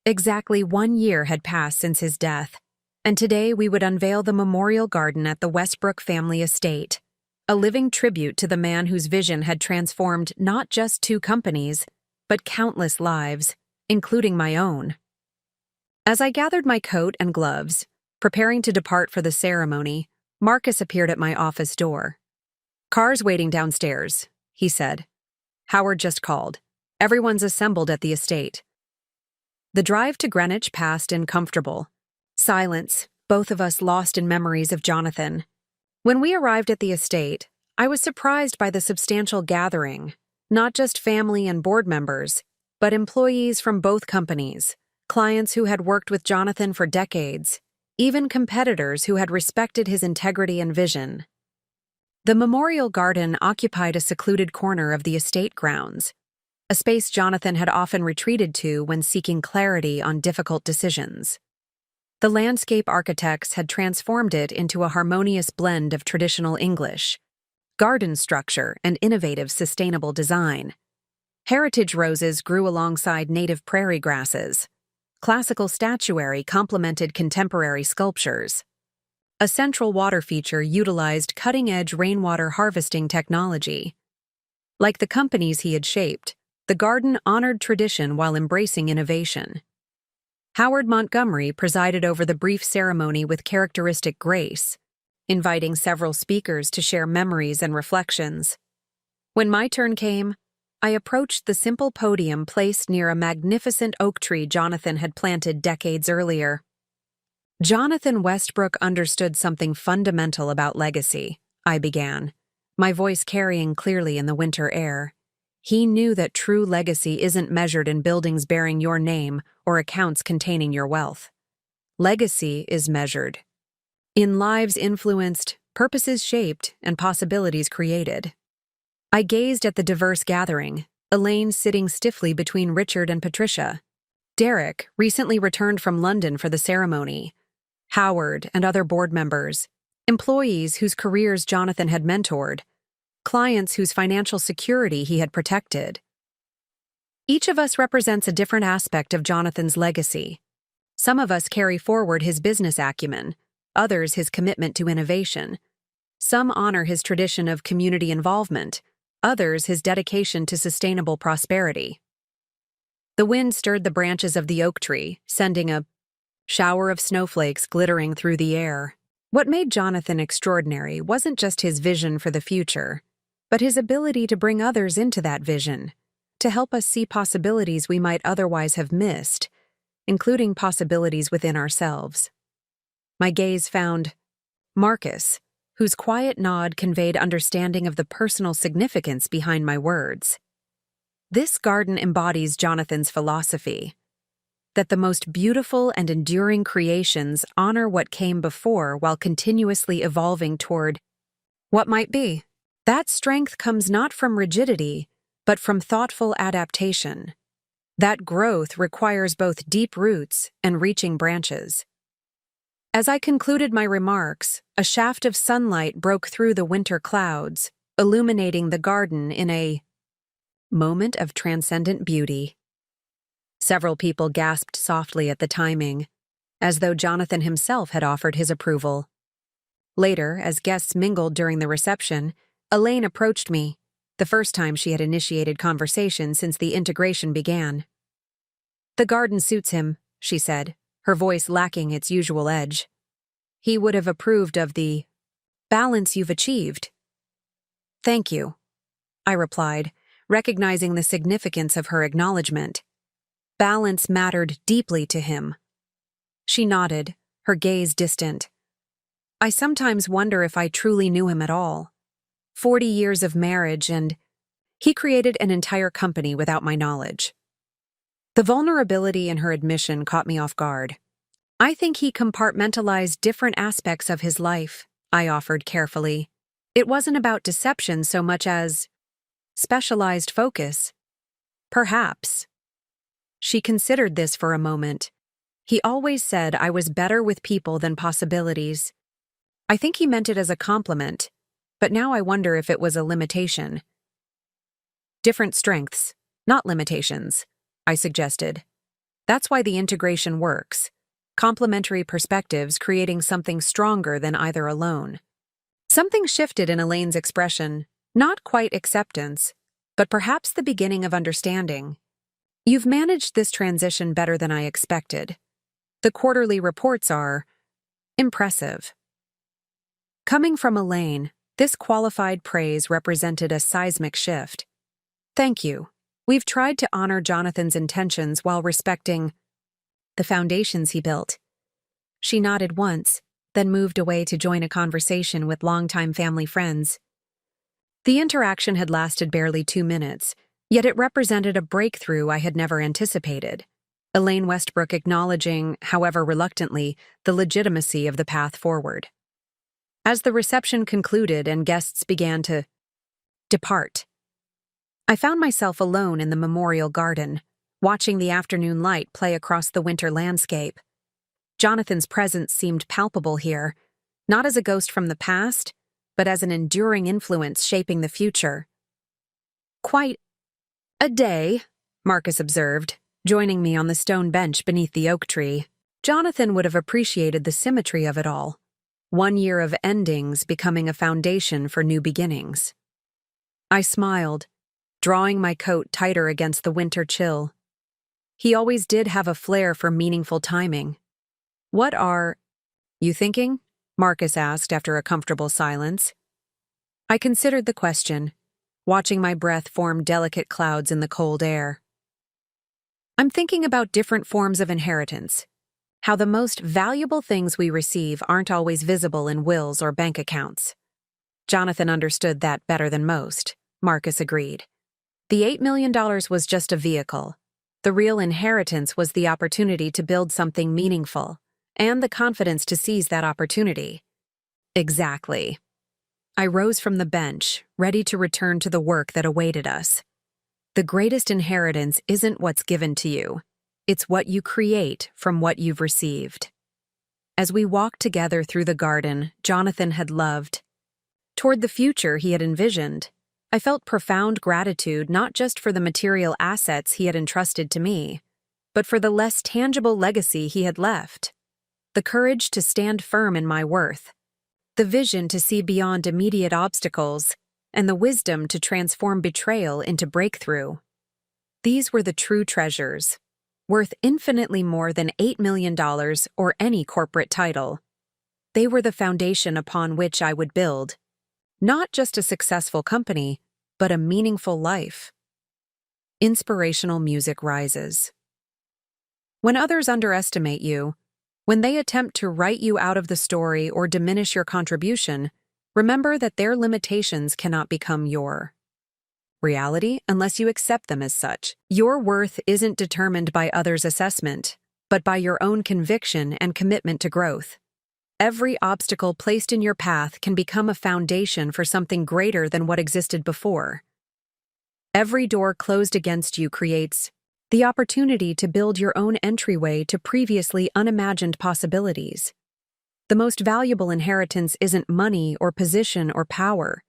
Exactly 1 year had passed since his death, and today we would unveil the memorial garden at the Westbrook family estate, a living tribute to the man whose vision had transformed not just 2 companies, but countless lives, including my own. As I gathered my coat and gloves, preparing to depart for the ceremony, Marcus appeared at my office door. "Car's waiting downstairs," he said. "Howard just called. Everyone's assembled at the estate." The drive to Greenwich passed in comfortable silence, both of us lost in memories of Jonathan. When we arrived at the estate, I was surprised by the substantial gathering, not just family and board members, but employees from both companies, clients who had worked with Jonathan for decades, even competitors who had respected his integrity and vision. The memorial garden occupied a secluded corner of the estate grounds, a space Jonathan had often retreated to when seeking clarity on difficult decisions. The landscape architects had transformed it into a harmonious blend of traditional English, garden structure, and innovative sustainable design. Heritage roses grew alongside native prairie grasses. Classical statuary complemented contemporary sculptures. A central water feature utilized cutting-edge rainwater harvesting technology. Like the companies he had shaped, the garden honored tradition while embracing innovation. Howard Montgomery presided over the brief ceremony with characteristic grace, inviting several speakers to share memories and reflections. When my turn came, I approached the simple podium placed near a magnificent oak tree Jonathan had planted decades earlier. Jonathan Westbrook understood something fundamental about legacy, I began, my voice carrying clearly in the winter air. He knew that true legacy isn't measured in buildings bearing your name or accounts containing your wealth. Legacy is measured in lives influenced, purposes shaped, and possibilities created. I gazed at the diverse gathering, Elaine sitting stiffly between Richard and Patricia, Derek, recently returned from London for the ceremony, Howard and other board members, employees whose careers Jonathan had mentored, clients whose financial security he had protected. Each of us represents a different aspect of Jonathan's legacy. Some of us carry forward his business acumen, others his commitment to innovation. Some honor his tradition of community involvement, others his dedication to sustainable prosperity. The wind stirred the branches of the oak tree, sending a shower of snowflakes glittering through the air. What made Jonathan extraordinary wasn't just his vision for the future, but his ability to bring others into that vision, to help us see possibilities we might otherwise have missed, including possibilities within ourselves. My gaze found Marcus, whose quiet nod conveyed understanding of the personal significance behind my words. This garden embodies Jonathan's philosophy, that the most beautiful and enduring creations honor what came before while continuously evolving toward what might be. That strength comes not from rigidity, but from thoughtful adaptation. That growth requires both deep roots and reaching branches. As I concluded my remarks, a shaft of sunlight broke through the winter clouds, illuminating the garden in a moment of transcendent beauty. Several people gasped softly at the timing, as though Jonathan himself had offered his approval. Later, as guests mingled during the reception, Elaine approached me, the first time she had initiated conversation since the integration began. "The garden suits him," she said, her voice lacking its usual edge. "He would have approved of the balance you've achieved." "Thank you," I replied, recognizing the significance of her acknowledgement. Balance mattered deeply to him. She nodded, her gaze distant. "I sometimes wonder if I truly knew him at all. 40 years of marriage, and he created an entire company without my knowledge." The vulnerability in her admission caught me off guard. "I think he compartmentalized different aspects of his life," I offered carefully. "It wasn't about deception so much as specialized focus." "Perhaps." She considered this for a moment. "He always said I was better with people than possibilities. I think he meant it as a compliment, but now I wonder if it was a limitation." "Different strengths, not limitations," I suggested. "That's why the integration works. Complementary perspectives creating something stronger than either alone." Something shifted in Elaine's expression, not quite acceptance, but perhaps the beginning of understanding. "You've managed this transition better than I expected. The quarterly reports are impressive." Coming from Elaine, this qualified praise represented a seismic shift. "Thank you. We've tried to honor Jonathan's intentions while respecting the foundations he built." She nodded once, then moved away to join a conversation with longtime family friends. The interaction had lasted barely 2 minutes, yet it represented a breakthrough I had never anticipated. Elaine Westbrook acknowledging, however reluctantly, the legitimacy of the path forward. As the reception concluded and guests began to depart, I found myself alone in the memorial garden, watching the afternoon light play across the winter landscape. Jonathan's presence seemed palpable here, not as a ghost from the past, but as an enduring influence shaping the future. "Quite a day," Marcus observed, joining me on the stone bench beneath the oak tree. Jonathan would have appreciated the symmetry of it all. 1 year of endings becoming a foundation for new beginnings. I smiled, drawing my coat tighter against the winter chill. He always did have a flair for meaningful timing. "What are you thinking?" Marcus asked after a comfortable silence. I considered the question, watching my breath form delicate clouds in the cold air. "I'm thinking about different forms of inheritance. How the most valuable things we receive aren't always visible in wills or bank accounts." Jonathan understood that better than most, Marcus agreed. The $8 million was just a vehicle. The real inheritance was the opportunity to build something meaningful, and the confidence to seize that opportunity. Exactly. I rose from the bench, ready to return to the work that awaited us. The greatest inheritance isn't what's given to you. It's what you create from what you've received. As we walked together through the garden Jonathan had loved, toward the future he had envisioned, I felt profound gratitude not just for the material assets he had entrusted to me, but for the less tangible legacy he had left. The courage to stand firm in my worth, the vision to see beyond immediate obstacles, and the wisdom to transform betrayal into breakthrough. These were the true treasures, worth infinitely more than $8 million or any corporate title. They were the foundation upon which I would build, Not just a successful company, but a meaningful life. Inspirational music rises. When others underestimate you, when they attempt to write you out of the story or diminish your contribution, remember that their limitations cannot become your reality unless you accept them as such. Your worth isn't determined by others' assessment, but by your own conviction and commitment to growth. Every obstacle placed in your path can become a foundation for something greater than what existed before. Every door closed against you creates the opportunity to build your own entryway to previously unimagined possibilities. The most valuable inheritance isn't money or position or power.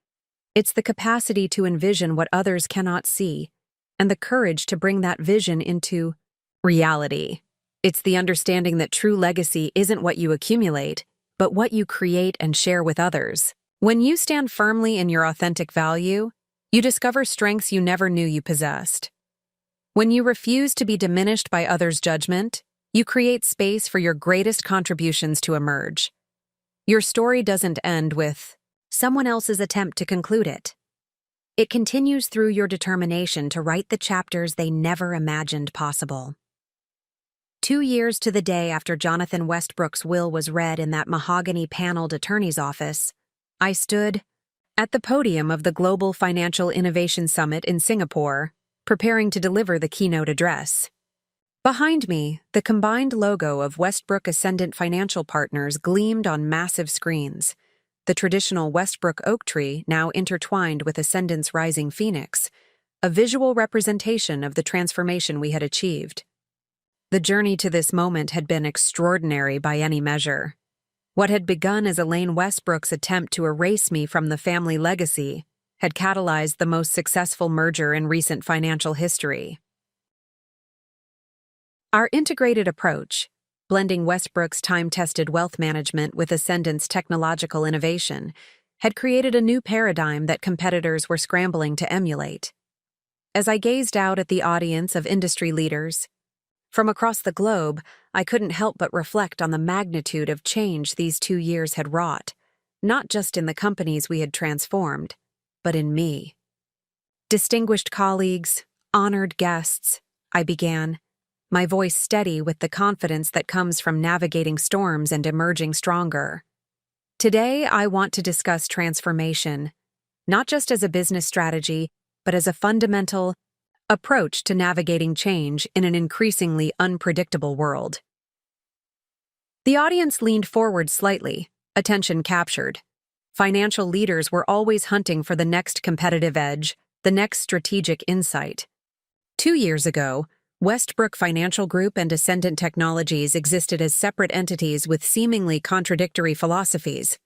It's the capacity to envision what others cannot see, and the courage to bring that vision into reality. It's the understanding that true legacy isn't what you accumulate, but what you create and share with others. When you stand firmly in your authentic value, you discover strengths you never knew you possessed. When you refuse to be diminished by others' judgment, you create space for your greatest contributions to emerge. Your story doesn't end with someone else's attempt to conclude it. It continues through your determination to write the chapters they never imagined possible. 2 years to the day after Jonathan Westbrook's will was read in that mahogany-paneled attorney's office, I stood at the podium of the Global Financial Innovation Summit in Singapore, preparing to deliver the keynote address. Behind me, the combined logo of Westbrook Ascendant Financial Partners gleamed on massive screens, the traditional Westbrook oak tree now intertwined with Ascendant's rising phoenix, a visual representation of the transformation we had achieved. The journey to this moment had been extraordinary by any measure. What had begun as Elaine Westbrook's attempt to erase me from the family legacy had catalyzed the most successful merger in recent financial history. Our integrated approach, blending Westbrook's time-tested wealth management with Ascendant's technological innovation, had created a new paradigm that competitors were scrambling to emulate. As I gazed out at the audience of industry leaders from across the globe, I couldn't help but reflect on the magnitude of change these 2 years had wrought, not just in the companies we had transformed, but in me. Distinguished colleagues, honored guests, I began, my voice steady with the confidence that comes from navigating storms and emerging stronger. Today, I want to discuss transformation, not just as a business strategy, but as a fundamental approach to navigating change in an increasingly unpredictable world. The audience leaned forward slightly, attention captured. Financial leaders were always hunting for the next competitive edge, the next strategic insight. 2 years ago, Westbrook Financial Group and Ascendant Technologies existed as separate entities with seemingly contradictory philosophies,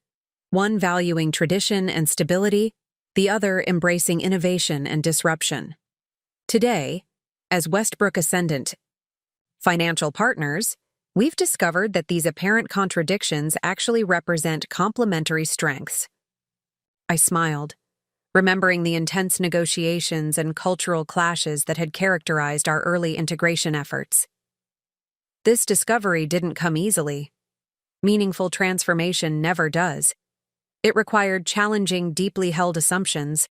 one valuing tradition and stability, the other embracing innovation and disruption. Today, as Westbrook Ascendant Financial Partners, we've discovered that these apparent contradictions actually represent complementary strengths. I smiled, remembering the intense negotiations and cultural clashes that had characterized our early integration efforts. This discovery didn't come easily. Meaningful transformation never does. It required challenging deeply held assumptions,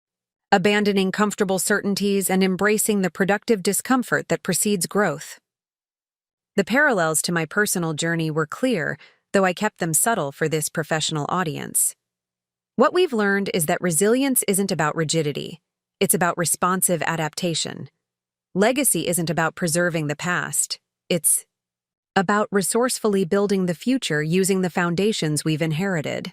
abandoning comfortable certainties, and embracing the productive discomfort that precedes growth. The parallels to my personal journey were clear, though I kept them subtle for this professional audience. What we've learned is that resilience isn't about rigidity. It's about responsive adaptation. Legacy isn't about preserving the past. It's about resourcefully building the future using the foundations we've inherited.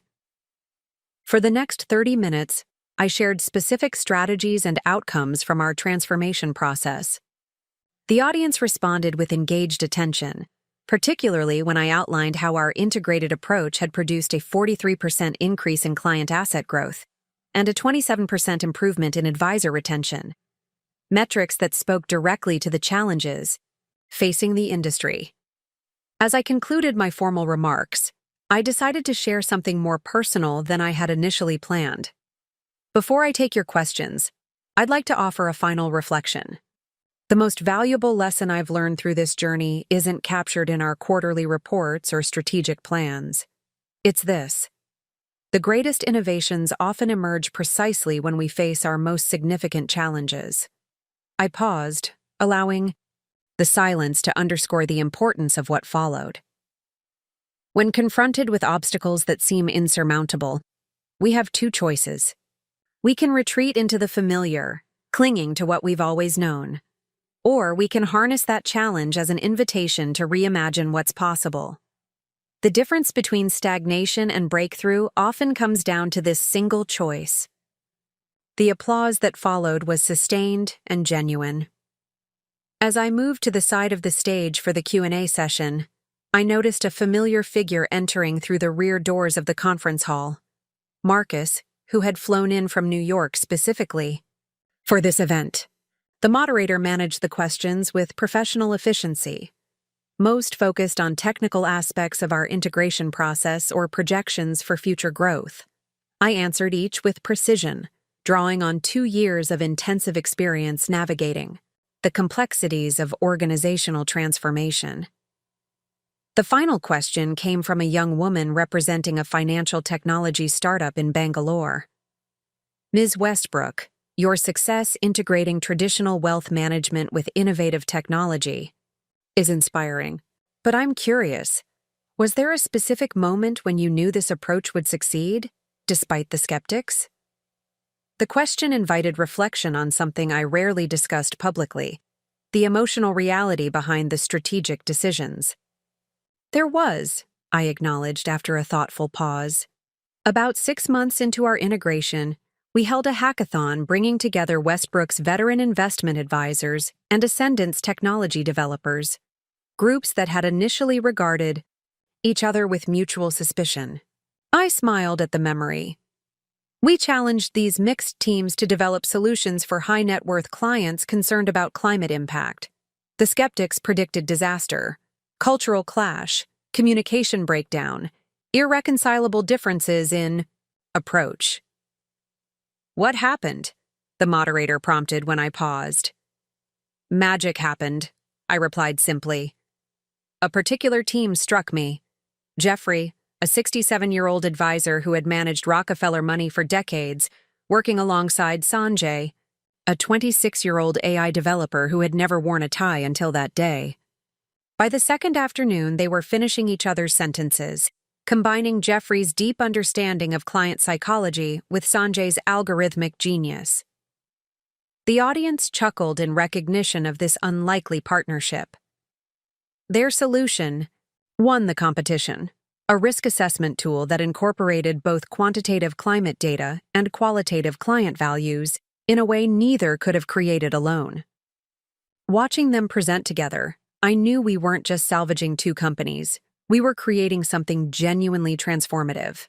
For the next 30 minutes, I shared specific strategies and outcomes from our transformation process. The audience responded with engaged attention, particularly when I outlined how our integrated approach had produced a 43% increase in client asset growth and a 27% improvement in advisor retention, metrics that spoke directly to the challenges facing the industry. As I concluded my formal remarks, I decided to share something more personal than I had initially planned. Before I take your questions, I'd like to offer a final reflection. The most valuable lesson I've learned through this journey isn't captured in our quarterly reports or strategic plans. It's this: The greatest innovations often emerge precisely when we face our most significant challenges. I paused, allowing the silence to underscore the importance of what followed. When confronted with obstacles that seem insurmountable, we have two choices. We can retreat into the familiar, clinging to what we've always known. Or we can harness that challenge as an invitation to reimagine what's possible. The difference between stagnation and breakthrough often comes down to this single choice. The applause that followed was sustained and genuine. As I moved to the side of the stage for the Q&A session, I noticed a familiar figure entering through the rear doors of the conference hall. Marcus, who had flown in from New York specifically for this event. The moderator managed the questions with professional efficiency, most focused on technical aspects of our integration process or projections for future growth. I answered each with precision, drawing on 2 years of intensive experience navigating the complexities of organizational transformation. The final question came from a young woman representing a financial technology startup in Bangalore. Ms. Westbrook, your success integrating traditional wealth management with innovative technology is inspiring. But I'm curious, was there a specific moment when you knew this approach would succeed, despite the skeptics? The question invited reflection on something I rarely discussed publicly: the emotional reality behind the strategic decisions. There was, I acknowledged after a thoughtful pause. About 6 months into our integration, we held a hackathon bringing together Westbrook's veteran investment advisors and Ascendant's technology developers, groups that had initially regarded each other with mutual suspicion. I smiled at the memory. We challenged these mixed teams to develop solutions for high-net-worth clients concerned about climate impact. The skeptics predicted disaster, cultural clash, communication breakdown, irreconcilable differences in approach. What happened? The moderator prompted when I paused. Magic happened, I replied simply. A particular team struck me. Jeffrey, a 67-year-old advisor who had managed Rockefeller money for decades, working alongside Sanjay, a 26-year-old AI developer who had never worn a tie until that day. By the second afternoon, they were finishing each other's sentences, combining Jeffrey's deep understanding of client psychology with Sanjay's algorithmic genius. The audience chuckled in recognition of this unlikely partnership. Their solution won the competition, a risk assessment tool that incorporated both quantitative climate data and qualitative client values in a way neither could have created alone. Watching them present together, I knew we weren't just salvaging 2 companies. We were creating something genuinely transformative.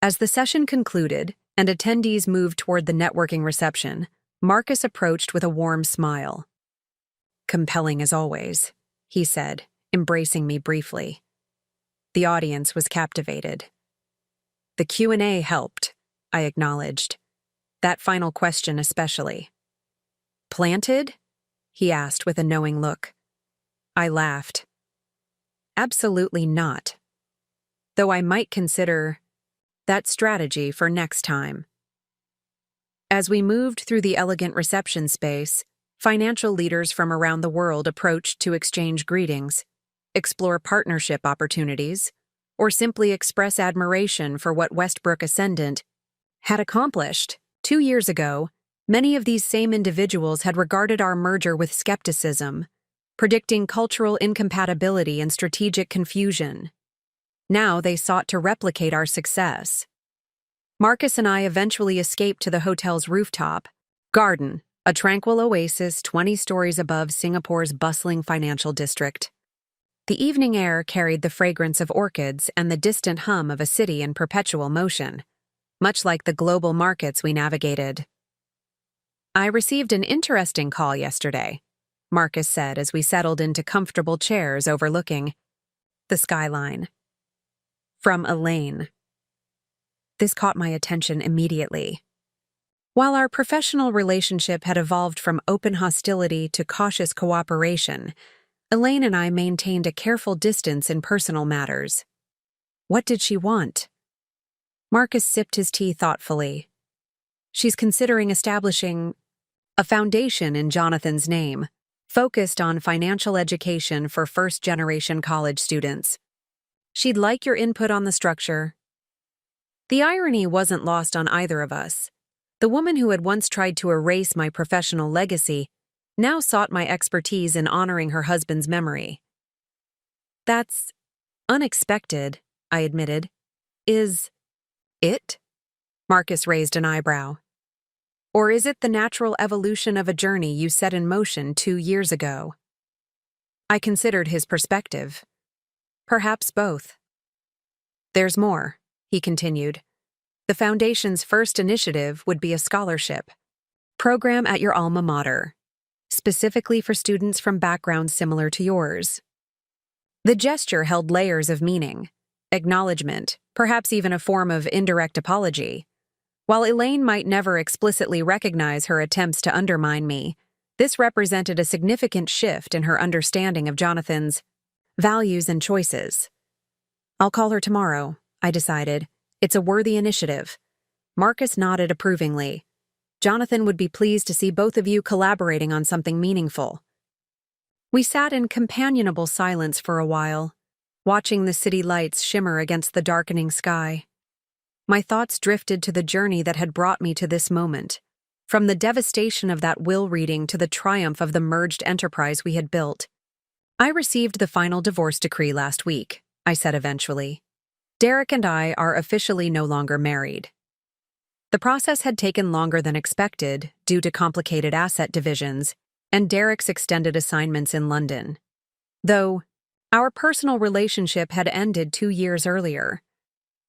As the session concluded and attendees moved toward the networking reception, Marcus approached with a warm smile. Compelling as always, he said, embracing me briefly. The audience was captivated. The Q&A helped, I acknowledged. That final question especially. Planted? He asked with a knowing look. I laughed. Absolutely not. Though I might consider that strategy for next time. As we moved through the elegant reception space, financial leaders from around the world approached to exchange greetings, explore partnership opportunities, or simply express admiration for what Westbrook Ascendant had accomplished. 2 years ago, many of these same individuals had regarded our merger with skepticism, predicting cultural incompatibility and strategic confusion. Now they sought to replicate our success. Marcus and I eventually escaped to the hotel's rooftop garden, a tranquil oasis 20 stories above Singapore's bustling financial district. The evening air carried the fragrance of orchids and the distant hum of a city in perpetual motion, much like the global markets we navigated. I received an interesting call yesterday, Marcus said as we settled into comfortable chairs overlooking the skyline. From Elaine. This caught my attention immediately. While our professional relationship had evolved from open hostility to cautious cooperation, Elaine and I maintained a careful distance in personal matters. What did she want? Marcus sipped his tea thoughtfully. She's considering establishing a foundation in Jonathan's name, focused on financial education for first-generation college students. She'd like your input on the structure. The irony wasn't lost on either of us. The woman who had once tried to erase my professional legacy now sought my expertise in honoring her husband's memory. That's unexpected, I admitted. Is it? Marcus raised an eyebrow. Or is it the natural evolution of a journey you set in motion 2 years ago? I considered his perspective. Perhaps both. There's more, he continued. The Foundation's first initiative would be a scholarship program at your alma mater, specifically for students from backgrounds similar to yours. The gesture held layers of meaning, acknowledgement, perhaps even a form of indirect apology. While Elaine might never explicitly recognize her attempts to undermine me, this represented a significant shift in her understanding of Jonathan's values and choices. I'll call her tomorrow, I decided. It's a worthy initiative. Marcus nodded approvingly. Jonathan would be pleased to see both of you collaborating on something meaningful. We sat in companionable silence for a while, watching the city lights shimmer against the darkening sky. My thoughts drifted to the journey that had brought me to this moment, from the devastation of that will reading to the triumph of the merged enterprise we had built. I received the final divorce decree last week, I said eventually. Derek and I are officially no longer married. The process had taken longer than expected due to complicated asset divisions and Derek's extended assignments in London. Though our personal relationship had ended 2 years earlier,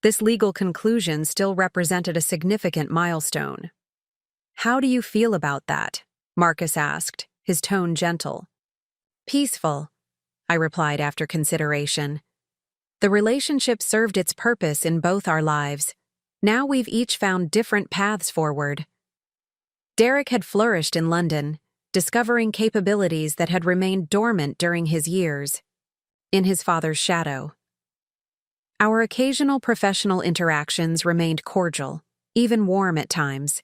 this legal conclusion still represented a significant milestone. How do you feel about that? Marcus asked, his tone gentle. Peaceful, I replied after consideration. The relationship served its purpose in both our lives. Now we've each found different paths forward. Derek had flourished in London, discovering capabilities that had remained dormant during his years in his father's shadow. Our occasional professional interactions remained cordial, even warm at times,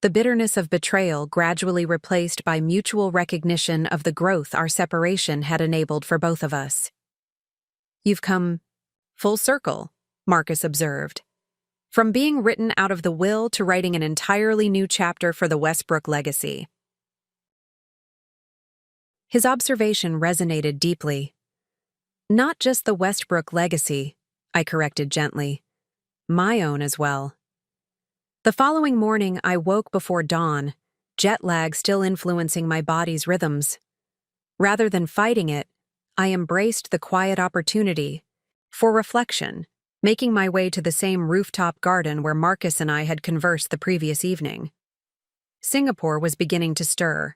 the bitterness of betrayal gradually replaced by mutual recognition of the growth our separation had enabled for both of us. You've come full circle, Marcus observed. From being written out of the will to writing an entirely new chapter for the Westbrook legacy. His observation resonated deeply. Not just the Westbrook legacy, I corrected gently. My own as well. The following morning, I woke before dawn, jet lag still influencing my body's rhythms. Rather than fighting it, I embraced the quiet opportunity for reflection, making my way to the same rooftop garden where Marcus and I had conversed the previous evening. Singapore was beginning to stir.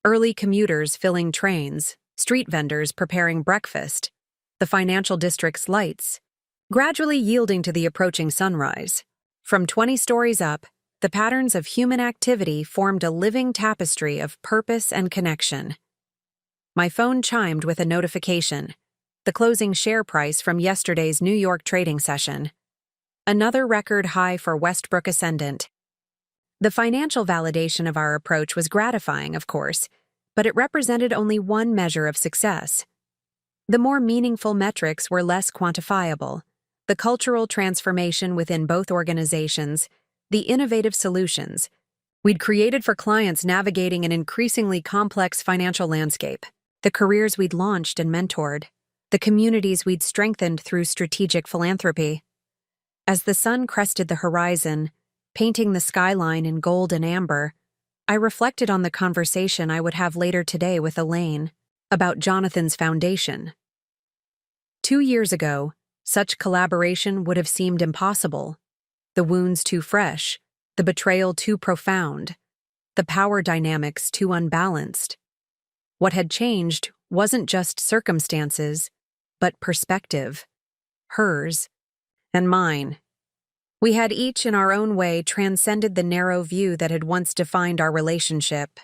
Early commuters filling trains, street vendors preparing breakfast, the financial district's lights, gradually yielding to the approaching sunrise. From 20 stories up, the patterns of human activity formed a living tapestry of purpose and connection. My phone chimed with a notification, the closing share price from yesterday's New York trading session. Another record high for Westbrook Ascendant. The financial validation of our approach was gratifying, of course, but it represented only one measure of success. The more meaningful metrics were less quantifiable. The cultural transformation within both organizations, the innovative solutions we'd created for clients navigating an increasingly complex financial landscape, the careers we'd launched and mentored, the communities we'd strengthened through strategic philanthropy. As the sun crested the horizon, painting the skyline in gold and amber, I reflected on the conversation I would have later today with Elaine about Jonathan's foundation. 2 years ago, such collaboration would have seemed impossible. The wounds too fresh, the betrayal too profound, the power dynamics too unbalanced. What had changed wasn't just circumstances, but perspective. Hers and mine. We had each in our own way transcended the narrow view that had once defined our relationship.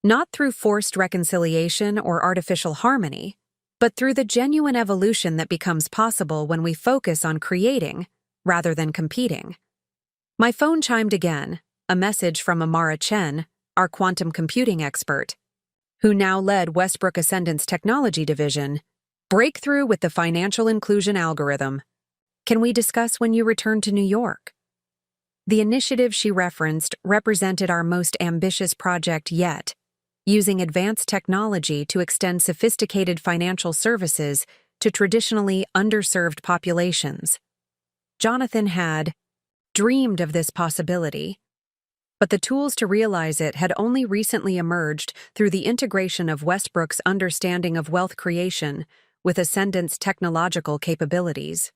Not through forced reconciliation or artificial harmony, but through the genuine evolution that becomes possible when we focus on creating rather than competing. My phone chimed again, a message from Amara Chen, our quantum computing expert, who now led Westbrook Ascendant's technology division. Breakthrough with the financial inclusion algorithm. Can we discuss when you return to New York? The initiative she referenced represented our most ambitious project yet, using advanced technology to extend sophisticated financial services to traditionally underserved populations. Jonathan had dreamed of this possibility, but the tools to realize it had only recently emerged through the integration of Westbrook's understanding of wealth creation with Ascendant's technological capabilities.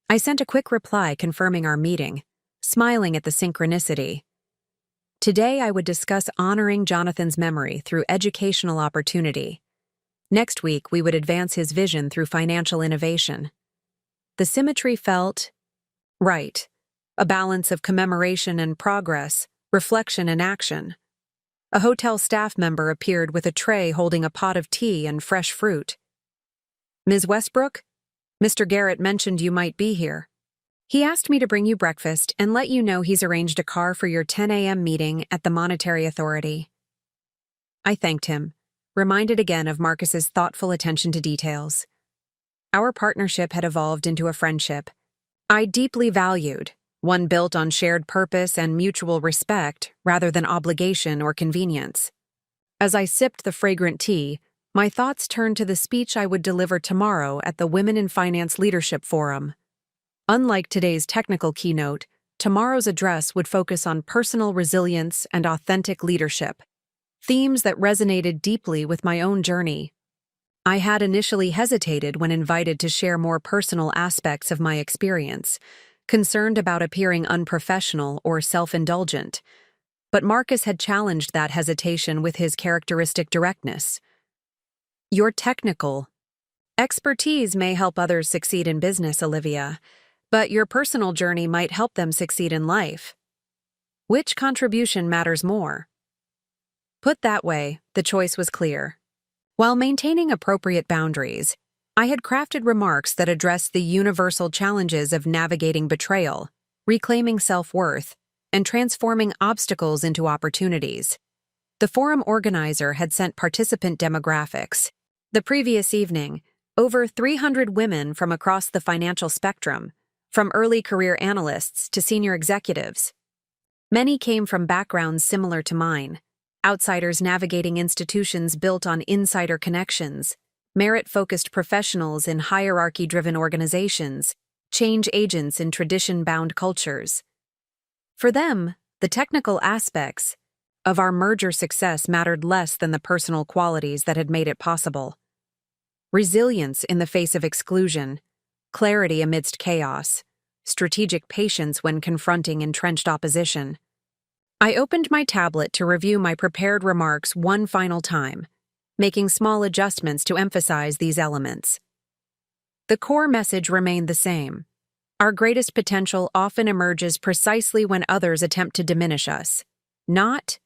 I sent a quick reply confirming our meeting, smiling at the synchronicity. Today I would discuss honoring Jonathan's memory through educational opportunity. Next week we would advance his vision through financial innovation. The symmetry felt right, a balance of commemoration and progress, reflection and action. A hotel staff member appeared with a tray holding a pot of tea and fresh fruit. Ms. Westbrook, Mr. Garrett mentioned you might be here. He asked me to bring you breakfast and let you know he's arranged a car for your 10 a.m. meeting at the Monetary Authority. I thanked him, reminded again of Marcus's thoughtful attention to details. Our partnership had evolved into a friendship I deeply valued, one built on shared purpose and mutual respect rather than obligation or convenience. As I sipped the fragrant tea, my thoughts turned to the speech I would deliver tomorrow at the Women in Finance Leadership Forum. Unlike today's technical keynote, tomorrow's address would focus on personal resilience and authentic leadership, themes that resonated deeply with my own journey. I had initially hesitated when invited to share more personal aspects of my experience, concerned about appearing unprofessional or self-indulgent. But Marcus had challenged that hesitation with his characteristic directness. Your technical expertise may help others succeed in business, Olivia, but your personal journey might help them succeed in life. Which contribution matters more? Put that way, the choice was clear. While maintaining appropriate boundaries, I had crafted remarks that addressed the universal challenges of navigating betrayal, reclaiming self-worth, and transforming obstacles into opportunities. The forum organizer had sent participant demographics. The previous evening, over 300 women from across the financial spectrum, from early career analysts to senior executives. Many came from backgrounds similar to mine, outsiders navigating institutions built on insider connections, merit-focused professionals in hierarchy-driven organizations, change agents in tradition-bound cultures. For them, the technical aspects of our merger success mattered less than the personal qualities that had made it possible. Resilience in the face of exclusion, clarity amidst chaos, strategic patience when confronting entrenched opposition. I opened my tablet to review my prepared remarks one final time, making small adjustments to emphasize these elements. The core message remained the same. Our greatest potential often emerges precisely when others attempt to diminish us, not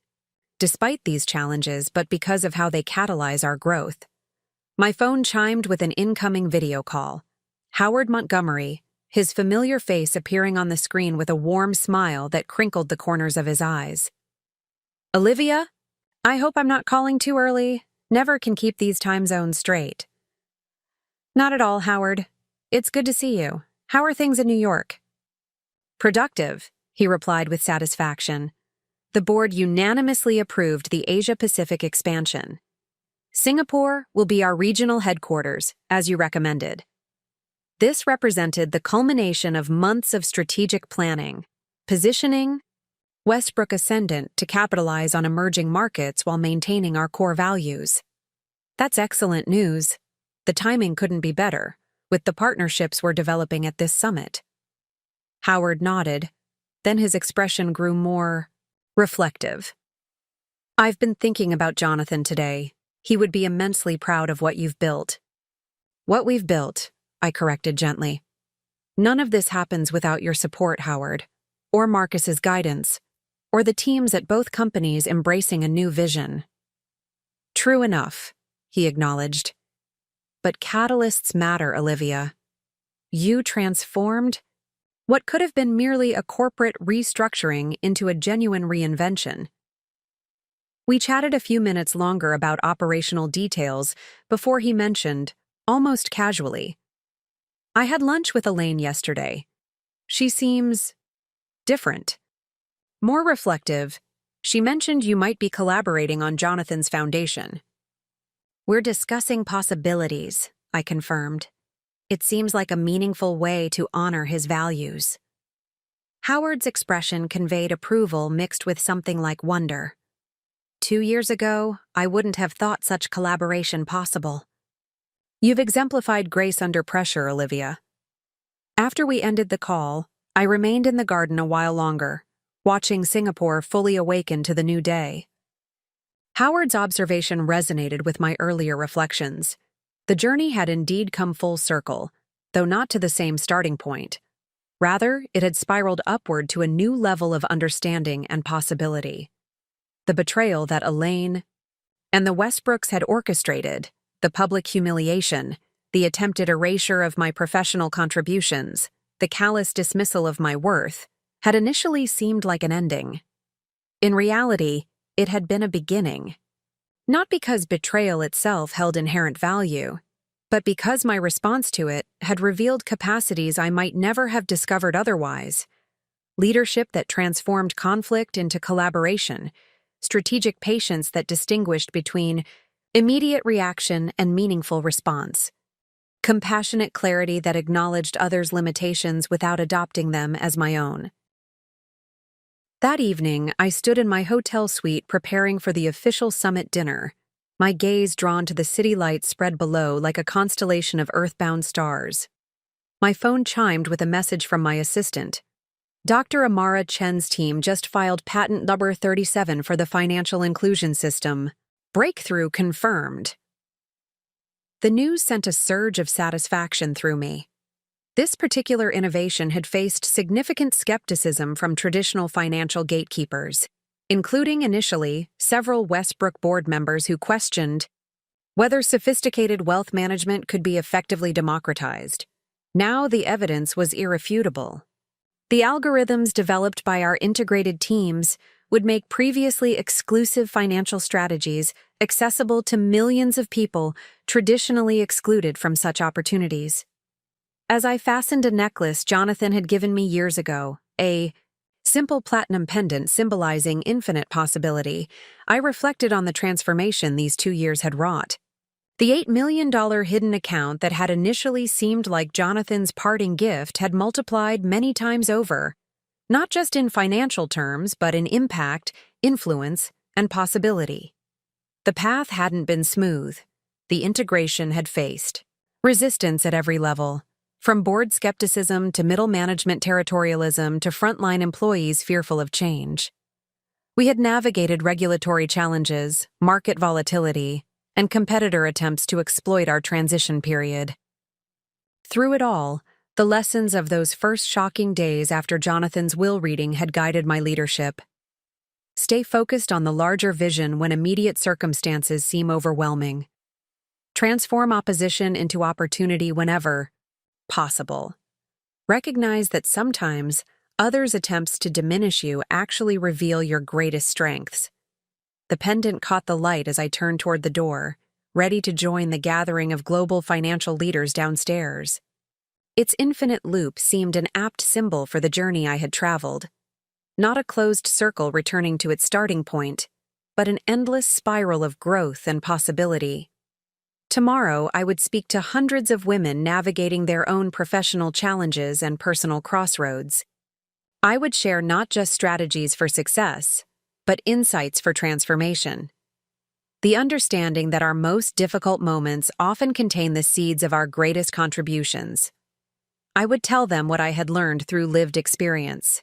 despite these challenges, but because of how they catalyze our growth. My phone chimed with an incoming video call. Howard Montgomery, his familiar face appearing on the screen with a warm smile that crinkled the corners of his eyes. Olivia, I hope I'm not calling too early. Never can keep these time zones straight. Not at all, Howard. It's good to see you. How are things in New York? Productive, he replied with satisfaction. The board unanimously approved the Asia-Pacific expansion. Singapore will be our regional headquarters, as you recommended. This represented the culmination of months of strategic planning, positioning Westbrook Ascendant to capitalize on emerging markets while maintaining our core values. That's excellent news. The timing couldn't be better, with the partnerships we're developing at this summit. Howard nodded, then his expression grew more reflective. I've been thinking about Jonathan today. He would be immensely proud of what you've built. What we've built, I corrected gently. None of this happens without your support, Howard, or Marcus's guidance, or the teams at both companies embracing a new vision. True enough, he acknowledged. But catalysts matter, Olivia. You transformed what could have been merely a corporate restructuring into a genuine reinvention. We chatted a few minutes longer about operational details before he mentioned, almost casually, "I had lunch with Elaine yesterday. She seems different. More reflective. She mentioned you might be collaborating on Jonathan's foundation." "We're discussing possibilities," I confirmed. "It seems like a meaningful way to honor his values." Howard's expression conveyed approval mixed with something like wonder. 2 years ago, I wouldn't have thought such collaboration possible. "You've exemplified grace under pressure, Olivia." After we ended the call, I remained in the garden a while longer, watching Singapore fully awaken to the new day. Howard's observation resonated with my earlier reflections. The journey had indeed come full circle, though not to the same starting point. Rather, it had spiraled upward to a new level of understanding and possibility. The betrayal that Elaine and the Westbrooks had orchestrated, the public humiliation, the attempted erasure of my professional contributions, the callous dismissal of my worth, had initially seemed like an ending. In reality, it had been a beginning. Not because betrayal itself held inherent value, but because my response to it had revealed capacities I might never have discovered otherwise. Leadership that transformed conflict into collaboration, strategic patience that distinguished between immediate reaction and meaningful response, compassionate clarity that acknowledged others' limitations without adopting them as my own. That evening, I stood in my hotel suite preparing for the official summit dinner, my gaze drawn to the city lights spread below like a constellation of earthbound stars. My phone chimed with a message from my assistant. Dr. Amara Chen's team just filed patent number 37 for the financial inclusion system. Breakthrough confirmed. The news sent a surge of satisfaction through me. This particular innovation had faced significant skepticism from traditional financial gatekeepers, including initially several Westbrook board members who questioned whether sophisticated wealth management could be effectively democratized. Now the evidence was irrefutable. The algorithms developed by our integrated teams would make previously exclusive financial strategies accessible to millions of people traditionally excluded from such opportunities. As I fastened a necklace Jonathan had given me years ago, a simple platinum pendant symbolizing infinite possibility, I reflected on the transformation these 2 years had wrought. The $8 million hidden account that had initially seemed like Jonathan's parting gift had multiplied many times over, not just in financial terms, but in impact, influence, and possibility. The path hadn't been smooth. The integration had faced resistance at every level, from board skepticism to middle management territorialism to frontline employees fearful of change. We had navigated regulatory challenges, market volatility, and competitor attempts to exploit our transition period. Through it all, the lessons of those first shocking days after Jonathan's will reading had guided my leadership. Stay focused on the larger vision when immediate circumstances seem overwhelming. Transform opposition into opportunity whenever possible. Recognize that sometimes others' attempts to diminish you actually reveal your greatest strengths. The pendant caught the light as I turned toward the door, ready to join the gathering of global financial leaders downstairs. Its infinite loop seemed an apt symbol for the journey I had traveled. Not a closed circle returning to its starting point, but an endless spiral of growth and possibility. Tomorrow, I would speak to hundreds of women navigating their own professional challenges and personal crossroads. I would share not just strategies for success, but insights for transformation. The understanding that our most difficult moments often contain the seeds of our greatest contributions. I would tell them what I had learned through lived experience.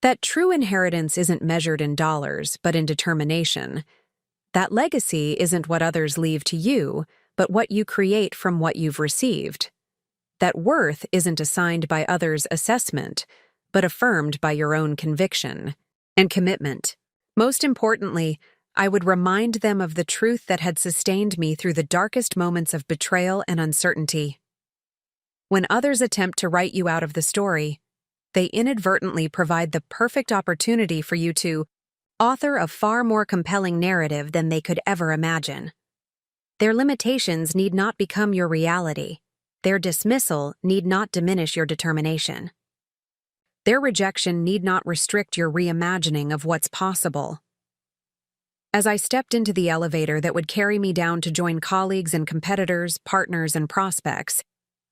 That true inheritance isn't measured in dollars, but in determination. That legacy isn't what others leave to you, but what you create from what you've received. That worth isn't assigned by others' assessment, but affirmed by your own conviction and commitment. Most importantly, I would remind them of the truth that had sustained me through the darkest moments of betrayal and uncertainty. When others attempt to write you out of the story, they inadvertently provide the perfect opportunity for you to author a far more compelling narrative than they could ever imagine. Their limitations need not become your reality. Their dismissal need not diminish your determination. Their rejection need not restrict your reimagining of what's possible. As I stepped into the elevator that would carry me down to join colleagues and competitors, partners, and prospects,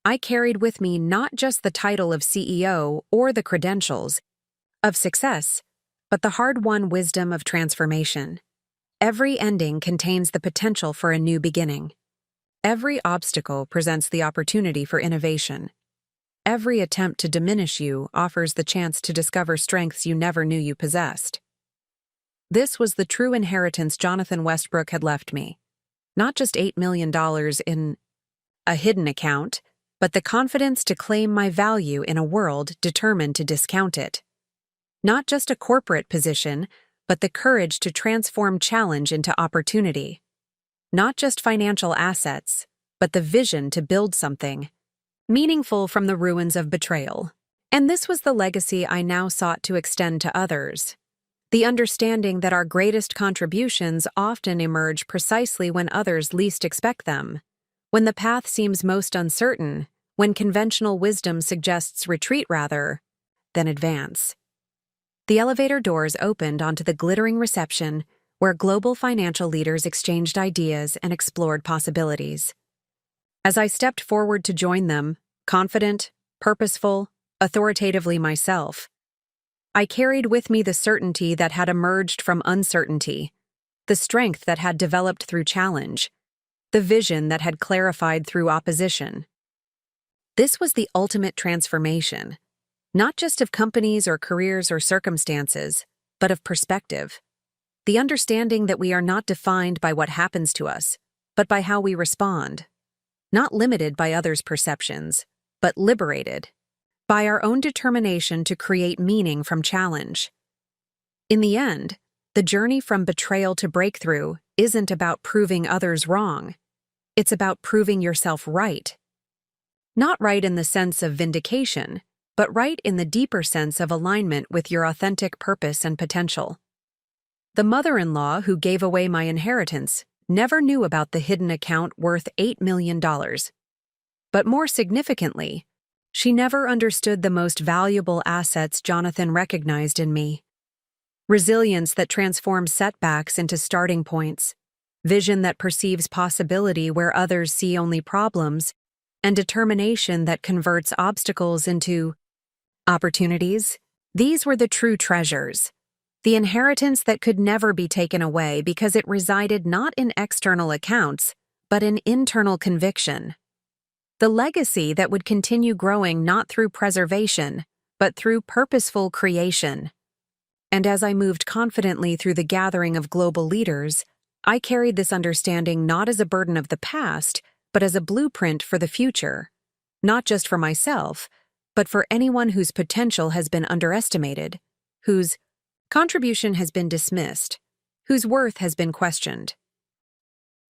I carried with me not just the title of CEO or the credentials of success, but the hard-won wisdom of transformation. Every ending contains the potential for a new beginning. Every obstacle presents the opportunity for innovation. Every attempt to diminish you offers the chance to discover strengths you never knew you possessed. This was the true inheritance Jonathan Westbrook had left me. Not just $8 million in a hidden account, but the confidence to claim my value in a world determined to discount it. Not just a corporate position, but the courage to transform challenge into opportunity. Not just financial assets, but the vision to build something meaningful from the ruins of betrayal. And this was the legacy I now sought to extend to others. The understanding that our greatest contributions often emerge precisely when others least expect them. When the path seems most uncertain, when conventional wisdom suggests retreat rather than advance. The elevator doors opened onto the glittering reception where global financial leaders exchanged ideas and explored possibilities. As I stepped forward to join them, confident, purposeful, authoritatively myself, I carried with me the certainty that had emerged from uncertainty, the strength that had developed through challenge, the vision that had clarified through opposition. This was the ultimate transformation, not just of companies or careers or circumstances, but of perspective. The understanding that we are not defined by what happens to us, but by how we respond. Not limited by others' perceptions, but liberated by our own determination to create meaning from challenge. In the end, the journey from betrayal to breakthrough isn't about proving others wrong. It's about proving yourself right. Not right in the sense of vindication, but right in the deeper sense of alignment with your authentic purpose and potential. The mother-in-law who gave away my inheritance never knew about the hidden account worth $8 million. But more significantly, she never understood the most valuable assets Jonathan recognized in me. Resilience that transforms setbacks into starting points, vision that perceives possibility where others see only problems, and determination that converts obstacles into opportunities. These were the true treasures. The inheritance that could never be taken away because it resided not in external accounts, but in internal conviction. The legacy that would continue growing not through preservation, but through purposeful creation. And as I moved confidently through the gathering of global leaders, I carried this understanding not as a burden of the past, but as a blueprint for the future. Not just for myself, but for anyone whose potential has been underestimated, whose contribution has been dismissed, whose worth has been questioned.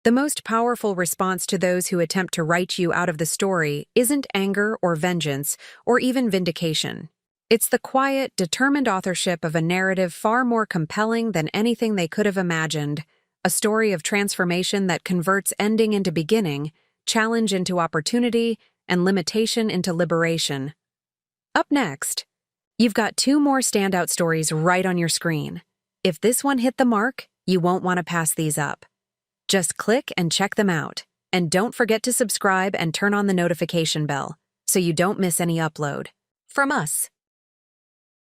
The most powerful response to those who attempt to write you out of the story isn't anger or vengeance or even vindication. It's the quiet, determined authorship of a narrative far more compelling than anything they could have imagined, a story of transformation that converts ending into beginning, challenge into opportunity, and limitation into liberation. Up next, you've got 2 more standout stories right on your screen. If this one hit the mark, you won't want to pass these up. Just click and check them out. And don't forget to subscribe and turn on the notification bell so you don't miss any upload. From us,